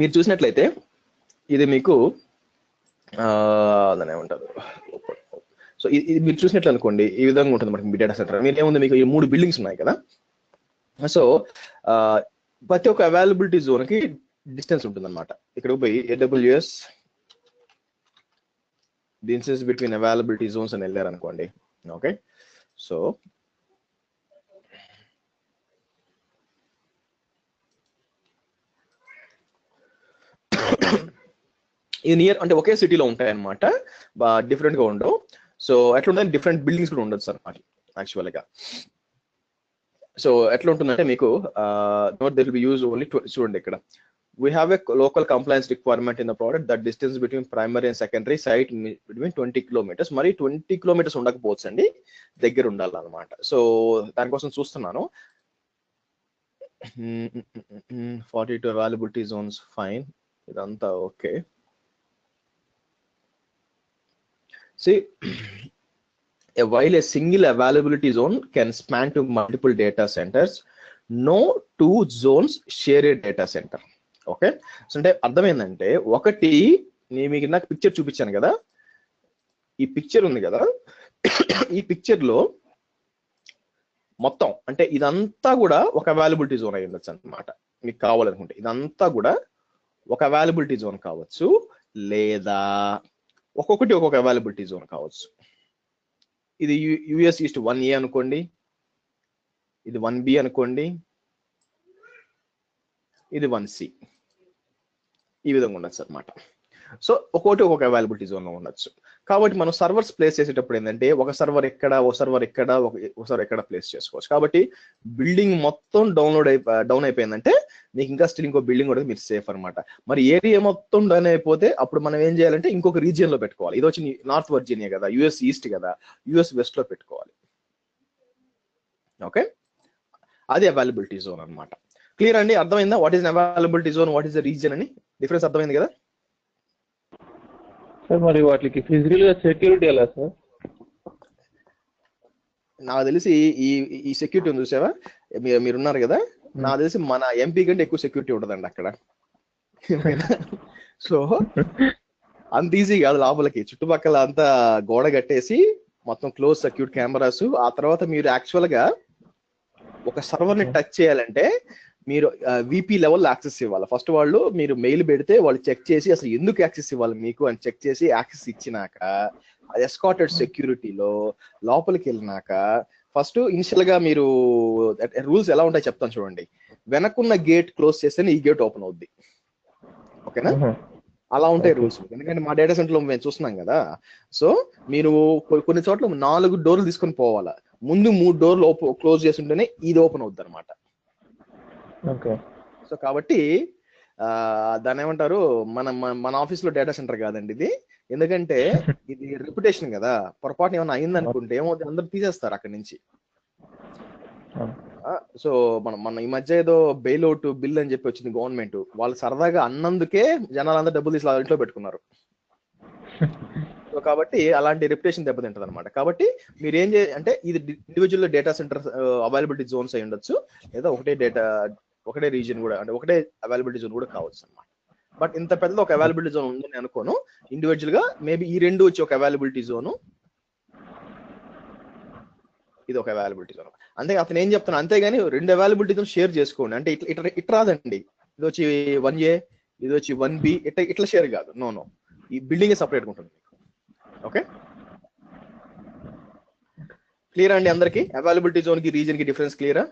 A: మీరు చూసినట్లయితే ఇది మీకు దాని ఏమంటారు, సో ఇది మీరు చూసినట్లు అనుకోండి ఈ విధంగా ఉంటుంది మనకి మీ డేటా సెంటర్. మీరు ఏముంది, మీకు ఈ 3 బిల్డింగ్స్ ఉన్నాయి కదా. సో ప్రతి ఒక్క అవైలబిలిటీ జోన్ కి డిస్టెన్స్ ఉంటుంది అనమాట. ఇక్కడ పోయి AWS distance between availability Jones అని వెళ్ళారు అనుకోండి. ఓకే, సో ఇది నియర్ అంటే ఒకే సిటీలో ఉంటాయి అనమాట, డిఫరెంట్ గా ఉండవు. సో ఎట్లా ఉంటుంది, డిఫరెంట్ బిల్డింగ్స్ కూడా ఉండొచ్చు అనమాట యాక్చువల్ గా. సో ఎట్లా ఉంటుందంటే మీకు note that will be use only, చూడండి ఇక్కడ we have a local compliance requirement in the product that distance between primary and secondary site between 20 kilometers. మరి 20 kilometers ఉండకపోవచ్చు అండి, దగ్గర ఉండాలన్నమాట. సో దానికోసం చూస్తున్నాను. 42 availability zones, fine, ఇదంతా okay. See, while a single availability zone can span to multiple data centers, no two zones share a data center. Okay, so అంటే అర్థం ఏంటంటే, ఒకటి మీకు నాకు పిక్చర్ చూపించాను కదా, ఈ పిక్చర్ ఉంది కదా, ఈ పిక్చర్ లో మొత్తం అంటే ఇదంతా కూడా ఒక అవైలబిలిటీ జోన్ అయి ఉండొచ్చు అనమాట. మీకు కావాలనుకుంటే ఇదంతా కూడా ఒక అవైలబిలిటీ జోన్ కావచ్చు, లేదా ఒక్కొక్కటి ఒక్కొక్క అవైలబిలిటీ జోన్ కావచ్చు. ఇది యుఎస్ ఈస్ట్ 1A అనుకోండి, ఇది 1B అనుకోండి, ఇది 1C, ఈ విధంగా ఉండొచ్చు అనమాట. సో ఒక్కొక్కటి ఒక్కొక్క అవైలబిలిటీ జోన్ లో ఉండొచ్చు. కాబట్టి మనం సర్వర్స్ ప్లేస్ చేసేటప్పుడు ఏంటంటే, ఒక సర్వర్ ఎక్కడ, ఒక సర్వర్ ఎక్కడ, ఒక సర్వర్ ఎక్కడ ప్లేస్ చేసుకోవచ్చు. కాబట్టి బిల్డింగ్ మొత్తం డౌన్ అయిపోయిందంటే మీకు ఇంకా స్టిల్ ఇంకో బిల్డింగ్ కూడా మీరు సేఫ్ అనమాట. మరి ఏరియా మొత్తం డౌన్ అయిపోతే అప్పుడు మనం ఏం చేయాలంటే ఇంకొక రీజియన్ లో పెట్టుకోవాలి. ఇది వచ్చి నార్త్ వర్జీనియా కదా, యుఎస్ ఈస్ట్ కదా, యుఎస్ వెస్ట్ లో పెట్టుకోవాలి. ఓకే, అది అవైలబిలిటీ జోన్ అనమాట. క్లియర్ అండి? అర్థమైందా? What is availability zone, what is the region అని డిఫరెన్స్ అర్థమైంది కదా
C: సార్? మరి వాటికి ఫిజికల్ గా సెక్యూరిటీ ఎలా సార్?
A: నాకు తెలిసి ఈ సెక్యూరిటీ ఉంది చూసావా, మీరున్నారు కదా, నాకు తెలిసి మన ఎంపీ కంటే ఎక్కువ సెక్యూరిటీ ఉంటుందండి అక్కడ. సో అంత ఈజీ కాదు, లోపలికి చుట్టుపక్కల అంతా గోడ కట్టేసి మొత్తం క్లోజ్ సెక్యూర్ కెమెరాస్. ఆ తర్వాత మీరు యాక్చువల్ గా ఒక సర్వర్ ని టచ్ చేయాలంటే మీరు విపి లెవెల్ యాక్సెస్ ఇవ్వాలి. ఫస్ట్ వాళ్ళు మీరు మెయిల్ పెడితే వాళ్ళు చెక్ చేసి అసలు ఎందుకు యాక్సెస్ ఇవ్వాలి మీకు అని చెక్ చేసి యాక్సెస్ ఇచ్చినాక ఎస్కార్టెడ్ సెక్యూరిటీలో లోపలికి వెళ్ళినాక ఫస్ట్ ఇనిషియల్ గా మీరు రూల్స్ ఎలా ఉంటాయి చెప్తాను చూడండి. వెనక్కున్న గేట్ క్లోజ్ చేస్తేనే ఈ గేట్ ఓపెన్ అవుద్ది. ఓకేనా? అలా ఉంటాయి రూల్స్. ఎందుకంటే మా డేటా సెంటర్ లో మేము చూస్తున్నాం కదా. సో మీరు కొన్ని చోట్ల 4 డోర్లు తీసుకొని పోవాలా, ముందు 3 డోర్లు క్లోజ్ చేసి ఉంటేనే ఇది ఓపెన్ అవుద్ది అనమాట. సో కాబట్టి దాన్ని ఏమంటారు, మన ఆఫీస్ లో డేటా సెంటర్ కాదండి ఇది. ఎందుకంటే ఇది రెప్యుటేషన్ కదా, పొరపాటు ఏమైనా అయిందనుకుంటే ఏమవుతుంది, అందరూ తీసేస్తారు అక్కడి నుంచి. సో మన ఈ మధ్య ఏదో బెయిల్ అవుట్ బిల్ అని చెప్పి వచ్చింది గవర్నమెంట్, వాళ్ళు సరదాగా అన్నందుకే జనాలందరూ డబ్బులు తీసి ఇంట్లో పెట్టుకున్నారు. సో కాబట్టి అలాంటి రెప్యుటేషన్ దెబ్బతింటది అనమాట. కాబట్టి మీరు ఏం అంటే ఇది individual data centre availability Jones అయి ఉండొచ్చు, లేదా ఒకటే రీజియన్ కూడా, అంటే ఒకటే అవైలబిలిటీ జోన్ కూడా కావచ్చు అనమాట. బట్ ఇంత పెద్ద ఒక అవైలబిలిటీ జోన్ ఉందని అనుకోను. ఇండివిజువల్ గా మేబీ ఈ రెండు వచ్చి ఒక అవైలబిలిటీ జోను, ఇది ఒక అవైలబిలిటీ జోన్. అంతే అతను ఏం చెప్తాను, అంతేగాని 2 అవైలబిలిటీ జోన్ షేర్ చేసుకోండి అంటే ఇట్లా రాదండి. ఇది వచ్చి 1A, ఇది వచ్చి 1B, ఇట్లా షేర్ కాదు. నో, ఈ బిల్డింగ్ సపరేట్ ఉంటుంది. ఓకే, క్లియర్ అండి అందరికి? అవైలబిలిటీ జోన్ కి రీజియన్ కి డిఫరెన్స్ క్లియరా?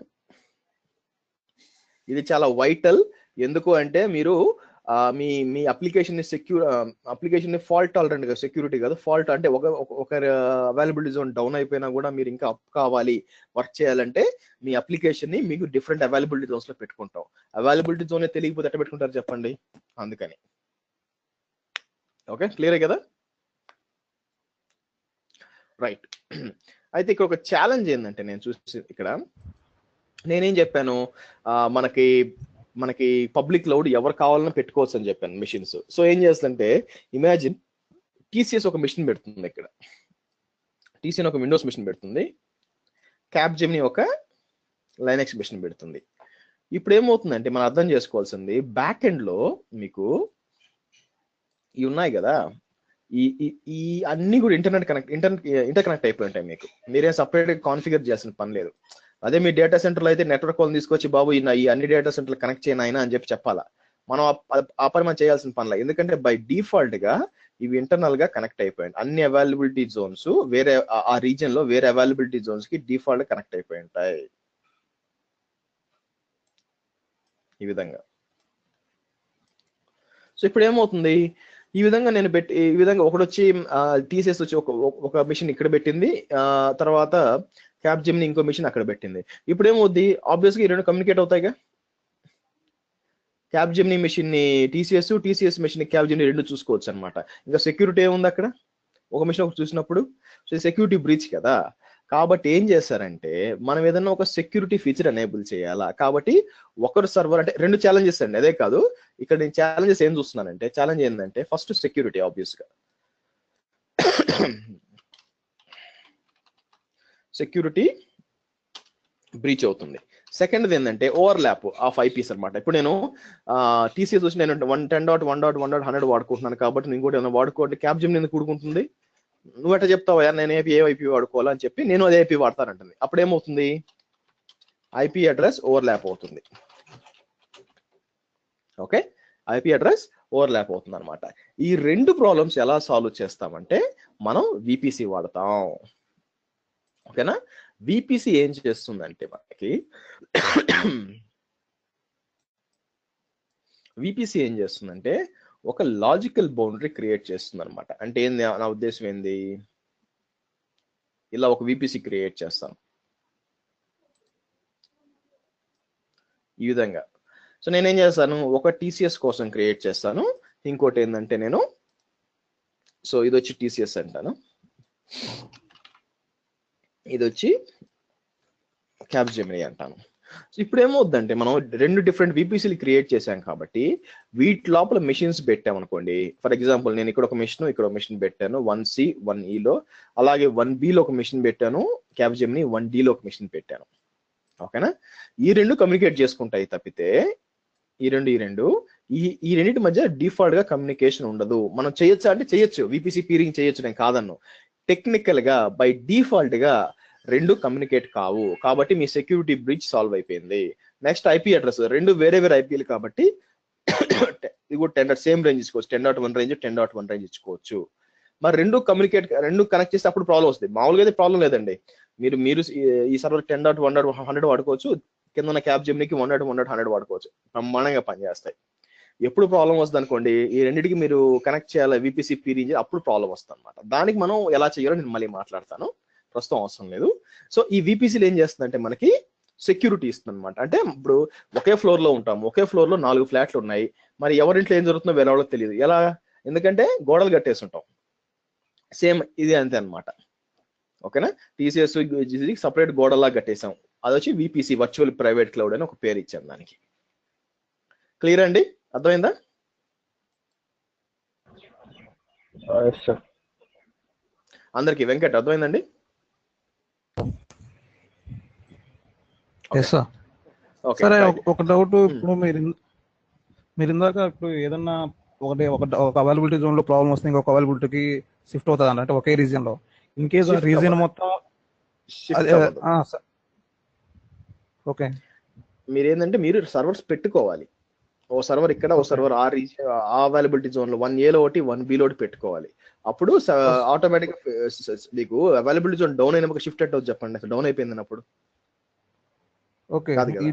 A: ఇది చాలా వైటల్. ఎందుకు అంటే మీరు మీ అప్లికేషన్ ని ఫాల్ట్ టాలరెంట్ గా, సెక్యూరిటీ కాదు ఫాల్ట్, అంటే ఒక అవైలబిలిటీ జోన్ డౌన్ అయిపోయినా కూడా మీరు ఇంకా అప్ కావాలి, వర్క్ చేయాలంటే మీ అప్లికేషన్ ని మీకు డిఫరెంట్ అవైలబిలిటీ జోన్స్ లో పెట్టుకుంటాం. అవైలబిలిటీ జోన్ తెలియకపోతే ఎట్లా పెట్టుకుంటారు చెప్పండి? అందుకని. ఓకే, క్లియర్ కదా? రైట్. అయితే ఇక్కడ ఒక ఛాలెంజ్ ఏంటంటే, నేను చూసి ఇక్కడ నేనేం చెప్పాను, మనకి పబ్లిక్ క్లౌడ్ ఎవరు కావాలన్నా పెట్టుకోవచ్చు అని చెప్పాను మిషన్స్. సో ఏం చేస్తుందంటే, ఇమాజిన్ టీసీఎస్ ఒక మిషన్ పెడుతుంది, ఇక్కడ టీసీఎన్ ఒక విండోస్ మిషన్ పెడుతుంది, క్యాప్జెమిని ఒక లైనక్స్ మిషన్ పెడుతుంది. ఇప్పుడు ఏమవుతుందంటే మనం అర్థం చేసుకోవాల్సింది, బ్యాక్ ఎండ్ లో మీకు ఇవి ఉన్నాయి కదా, ఈ అన్ని కూడా ఇంటర్ కనెక్ట్ అయిపోయి ఉంటాయి. మీరేం సపరేట్ కాన్ఫిగర్ చేయాల్సిన పని లేదు. అదే మీ డేటా సెంటర్లో అయితే నెట్వర్క్ వాళ్ళని తీసుకొచ్చి బాబు ఈ అన్ని డేటా సెంటర్లు కనెక్ట్ చేయను అయినా అని చెప్పాలా. మనం ఆ పని మనం చేయాల్సిన పనిలే. ఎందుకంటే బై డిఫాల్ట్ గా ఇవి ఇంటర్నల్ గా కనెక్ట్ అయిపోయాయి. అన్ని అవైలబిలిటీ జోన్స్ వేరే ఆ రీజియన్ లో వేరే అవైలబిలిటీ జోన్స్ కి డిఫాల్ట్ కనెక్ట్ అయిపోయి ఉంటాయి ఈ విధంగా. సో ఇప్పుడు ఏమవుతుంది, ఈ విధంగా ఈ విధంగా ఒకటి వచ్చి టీసీఎస్ వచ్చి ఒక మిషన్ ఇక్కడ పెట్టింది, తర్వాత క్యాప్జెమిని ఇంకో మిషన్ అక్కడ పెట్టింది. ఇప్పుడు ఏమవుద్ది, ఆబ్వియస్ గా ఈ రెండు కమ్యూనికేట్ అవుతాయిగా. క్యాప్జెమినీ మెషిన్ ని టీసీఎస్ మెషిన్ క్యాప్జెమినీ రెండు చూసుకోవచ్చు అనమాట. ఇంకా సెక్యూరిటీ ఏముంది అక్కడ, ఒక మెషిన్ ఒకటి చూసినప్పుడు. సో సెక్యూరిటీ బ్రీచ్ కదా, కాబట్టి ఏం చేశారంటే మనం ఏదైనా ఒక సెక్యూరిటీ ఫీచర్ ఎనేబుల్ చేయాలా. కాబట్టి ఒకరు సర్వర్ అంటే రెండు ఛాలెంజెస్ అండి, అదే కాదు ఇక్కడ నేను ఛాలెంజెస్ ఏం చూస్తున్నానంటే, ఛాలెంజ్ ఏంటంటే ఫస్ట్ సెక్యూరిటీ ఆబ్వియస్ గా సెక్యూరిటీ బ్రీచ్ అవుతుంది. సెకండ్ ఏంటంటే ఓవర్లాప్ ఆఫ్ ఐపీస్ అనమాట. ఇప్పుడు నేను టీసీఎస్ వచ్చి నేను 10.1.1.100 వాడుకుంటున్నాను కాబట్టి నేను కూడా ఏమైనా వాడుకోండి, క్యాప్జెమినీ ఎందుకు కూడుకుంటుంది, నువ్వు ఎట్లా చెప్తావా నేను ఏ ఐపీ వాడుకోవాలని చెప్పి నేను అదే ఐపీ వాడతానంటుంది. అప్పుడు ఏమవుతుంది, ఐపీ అడ్రస్ ఓవర్లాప్ అవుతుంది. ఓకే, ఐపీ అడ్రస్ ఓవర్లాప్ అవుతుంది అనమాట. ఈ రెండు ప్రాబ్లమ్స్ ఎలా సాల్వ్ చేస్తామంటే మనం విపిసి వాడతాం. ఓకేనా, విపిసి ఏం చేస్తుందంటే మనకి విపిసి ఏం చేస్తుందంటే ఒక లాజికల్ బౌండరీ క్రియేట్ చేస్తుంది అనమాట. అంటే ఏంది నా ఉద్దేశం ఏంది, ఇలా ఒక విపిసి క్రియేట్ చేస్తాను ఈ విధంగా. సో నేనేం చేస్తాను, ఒక టీసీఎస్ కోసం క్రియేట్ చేస్తాను, ఇంకోటి ఏంటంటే నేను సో ఇది వచ్చి టీసీఎస్ అంటాను, ఇది వచ్చి క్యాప్జెమినీ అంటాను. సో ఇప్పుడు ఏమవుద్దంటే మనం రెండు డిఫరెంట్ విపిసిలు క్రియేట్ చేశాం కాబట్టి వీటి లోపల మెషిన్స్ పెట్టామనుకోండి. ఫర్ ఎగ్జాంపుల్ నేను ఇక్కడ ఒక మెషిన్ ఇక్కడ ఒక మెషిన్ పెట్టాను 1C 1Eలో, అలాగే 1Bలో ఒక మెషిన్ పెట్టాను క్యాప్జెమినీ 1Dలో ఒక మెషిన్ పెట్టాను. ఓకేనా, ఈ రెండు కమ్యూనికేట్ చేసుకుంటాయి తప్పితే ఈ రెండింటి మధ్య డిఫాల్ట్ గా కమ్యూనికేషన్ ఉండదు. మనం చేయొచ్చా అంటే చేయొచ్చు, విపిసి పీరింగ్ చేయొచ్చు, నేను కాదన్ను. టెక్నికల్ గా బై డిఫాల్ట్ గా రెండు కమ్యూనికేట్ కావు, కాబట్టి మీ సెక్యూరిటీ బ్రీచ్ సాల్వ్ అయిపోయింది. నెక్స్ట్ ఐపీ అడ్రస్ రెండు వేరే ఐపీలు కాబట్టి ఇది కూడా 10 సేమ్ రేంజ్ ఇచ్చుకోవచ్చు, 10.1 రేంజ్ 10.1 రేంజ్ ఇచ్చుకోవచ్చు. మరి రెండు కనెక్ట్ చేస్తే అప్పుడు ప్రాబ్లం వస్తుంది. మామూలుగా అయితే ప్రాబ్లం లేదండి, మీరు ఈ సర్వర్ 10.1.100 వాడుకోవచ్చు, కింద ఉన్న క్యాప్జెమినీకి 1.1.100 వాడుకోవచ్చు, బ్రహ్మాండంగా పనిచేస్తాయి. ఎప్పుడు ప్రాబ్లం వస్తుంది అనుకోండి, ఈ రెండింటికి మీరు కనెక్ట్ చేయాలి విపిసి పీరింగ్, అప్పుడు ప్రాబ్లం వస్తుంది అనమాట. దానికి మనం ఎలా చేయాలో నేను మళ్ళీ మాట్లాడతాను, ప్రస్తుతం అవసరం లేదు. సో ఈ విపిసిలు ఏం చేస్తుందంటే మనకి సెక్యూరిటీ ఇస్తుంది అనమాట. అంటే ఇప్పుడు ఒకే ఫ్లోర్ లో ఉంటాము, ఒకే ఫ్లోర్ లో 4 ఫ్లాట్లు ఉన్నాయి, మరి ఎవరింట్లో ఏం జరుగుతుందో వేరే తెలియదు ఎలా, ఎందుకంటే గోడలు కట్టేసి ఉంటాం. సేమ్ ఇది అంతే అనమాట. ఓకేనా, టీసీఎస్ సపరేట్ గోడలా కట్టేసాం, అది వచ్చి విపిసి వర్చువల్ ప్రైవేట్ క్లౌడ్ అని ఒక పేరు ఇచ్చాం దానికి. క్లియర్ అండి, అర్థమైందా? అందరికి వెంకట్ అర్థమైందండి?
E: సరే, ఒక డౌట్. ఇప్పుడు మీరు ఇందాక ఇప్పుడు ఏదన్నా ఒక అవైలబిలిటీ జోన్ లో ప్రాబ్లం వస్తుంది, ఇంకొక అవైలబిలిటీకి షిఫ్ట్ అవుతుంది అంటే ఒకే రీజియన్ లో, ఇన్ కేస్ రీజియన్ మొత్తం ఓకే,
A: మీరు ఏంటంటే మీరు సర్వర్స్ పెట్టుకోవాలి, ఓ సర్వర్ ఇక్కడ ఓ సర్వర్ ఆ అవైలబిలిటీ జోన్ లో 1A లో ఒకటి 1B లో ఒకటి పెట్టుకోవాలి. అప్పుడు ఆటోమేటిక్ మీకు అవైలబిలిటీ జోన్ డౌన్ అయినప్పుడు షిఫ్ట్ అవుతుంది. చెప్పండి, డౌన్ అయిపోయింది అప్పుడు.
E: ఓకే, ఈ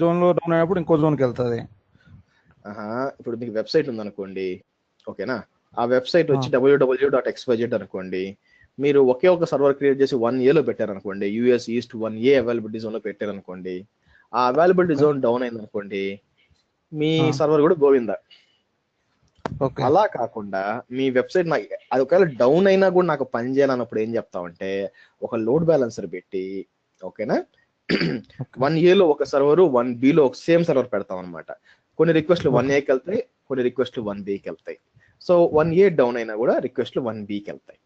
E: జోన్ లో డౌన్ అయినప్పుడు ఇంకో జోన్కి వెళ్తుంది.
A: ఇప్పుడు మీకు వెబ్సైట్ ఉందనుకోండి, ఓకేనా, ఆ వెబ్సైట్ వచ్చి www.xyz అనుకోండి, మీరు ఒకే ఒక సర్వర్ క్రియేట్ చేసి 1A లో పెట్టారనుకోండి, US east 1A availability zone లో పెట్టారనుకోండి, ఆ అవైలబిలిటీ జోన్ డౌన్ అయింది అనుకోండి, మీ సర్వర్ కూడా గోవిందా. అలా కాకుండా మీ వెబ్సైట్ అది ఒకవేళ డౌన్ అయినా కూడా నాకు పని చేయాలన్నప్పుడు ఏం చెప్తామంటే ఒక లోడ్ బ్యాలెన్సర్ పెట్టి, ఓకేనా, 1A లో ఒక సర్వర్ 1B లో ఒక సేమ్ సర్వర్ పెడతాం అనమాట. కొన్ని రిక్వెస్ట్లు 1Aకి వెళ్తాయి, కొన్ని రిక్వెస్ట్లు 1Bకి వెళ్తాయి. సో 1A డౌన్ అయినా కూడా రిక్వెస్ట్లు 1Bకి వెళ్తాయి.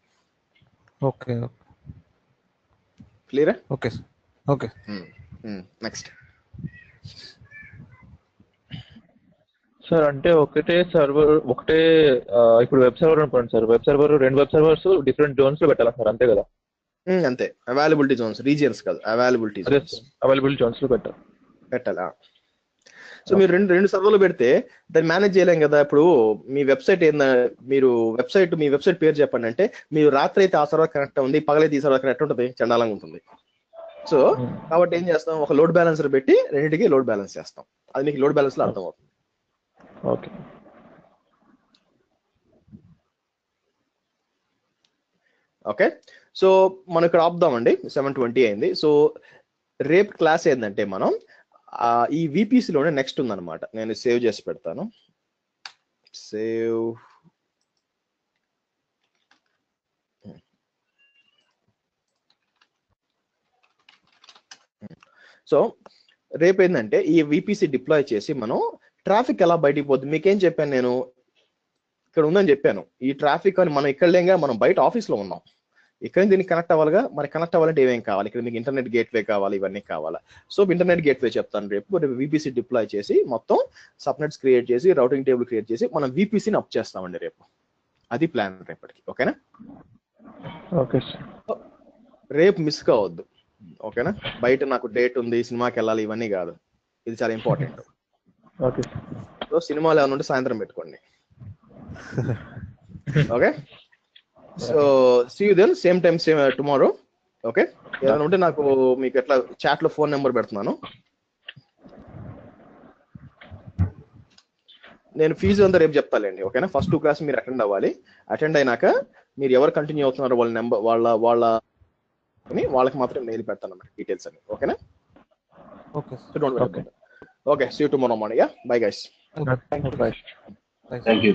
E: ఓకే,
A: క్లియరా?
E: Okay okay.
A: నెక్స్ట్
C: సార్, అంటే ఒకటే సర్వర్ ఇప్పుడు వెబ్ సర్వర్ అనుకోండి సార్, రెండు వెబ్ సర్వర్స్ డిఫరెంట్ జోన్స్ లో పెట్టాలి సార్, అంతే కదా?
A: అంతే, అవైలబిలిటీ జోన్స్, రీజియన్స్ కాదు, అవైలబిలిటీ
C: జోన్స్ లో పెట్టాలి.
A: సో మీరు రెండు సర్వర్లు పెడితే దాన్ని మేనేజ్ చేయలేం కదా. ఇప్పుడు మీ వెబ్సైట్ మీ వెబ్సైట్ పేరు చెప్పండి అంటే, మీరు రాత్రి అయితే ఆ సర్వర్ కనెక్ట్ ఉంది, పగలైతే ఈ సర్వర్ కనెక్ట్ ఉంటుంది, చండాలంగా ఉంటుంది. సో కాబట్టి ఏం చేస్తాం, ఒక లోడ్ బ్యాలెన్సర్ పెట్టి రెండింటికి లోడ్ బ్యాలెన్స్ చేస్తాం. అది మీకు లోడ్ బ్యాలెన్స్ లో అర్థం అవుతుంది.
C: Okay,
A: okay. సో మనం ఇక్కడ ఆపుదామండి, 7:20 అయింది. సో రేపు క్లాస్ ఏంటంటే మనం ఈ విపిసిలోనే నెక్స్ట్ ఉందన్నమాట. నేను సేవ్ చేసి పెడతాను. సేవ్ సో రేపు ఏంటంటే ఈ విపిసి డిప్లాయ్ చేసి మనం ట్రాఫిక్ ఎలా బయటికి పోతుంది మీకేం చెప్పాను నేను, ఇక్కడ ఉందని చెప్పాను. ఈ ట్రాఫిక్ అని మనం ఇక్కడ లేంగా, మనం బయట ఆఫీస్లో ఉన్నాం. ఇక్కడ దీనికి కనెక్ట్ అవ్వాలిగా, మరి కనెక్ట్ అవ్వాలంటే ఏమేం కావాలి, ఇక్కడ మీకు ఇంటర్నెట్ గేట్వే కావాలి, ఇవన్నీ కావాలా. సో ఇంటర్నెట్ గేట్వే చెప్తాను రేపు విపిసి డిప్లాయ్ చేసి మొత్తం సబ్నెట్స్ క్రియేట్ చేసి రౌటింగ్ టేబుల్ క్రియేట్ చేసి మనం విపిసిని అప్ చేస్తామండి రేపు. అది ప్లాన్ రేపటికి. ఓకేనా?
C: Okay sir.
A: రేపు మిస్ కావద్దు. ఓకేనా? బయట నాకు డేట్ ఉంది, సినిమాకి వెళ్ళాలి, ఇవన్నీ కాదు. ఇది చాలా ఇంపార్టెంట్.
C: ఓకే.
A: సో సినిమాలు ఏమైనా ఉంటే సాయంత్రం పెట్టుకోండి. Okay, so see you then same time same tomorrow. Okay, ఏదైనా ఉంటే నాకు మీకు ఎట్లా చాట్ లో ఫోన్ నెంబర్ పెడుతున్నాను. నేను ఫీజు అంతా రేపు చెప్తాలేండి. ఓకేనా? ఫస్ట్ 2 క్లాస్ మీరు అటెండ్ అవ్వాలి. అటెండ్ అయినాక మీరు ఎవరు కంటిన్యూ అవుతున్నారో వాళ్ళ నెంబర్ వాళ్ళకి మాత్రం మెయిల్ పెడతాను అన్నమాట, డీటెయిల్స్ అని. ఓకేనా?
E: Okay
A: so don't worry. Okay, see you tomorrow morning. Bye guys.
C: Thank you.
F: Thank you.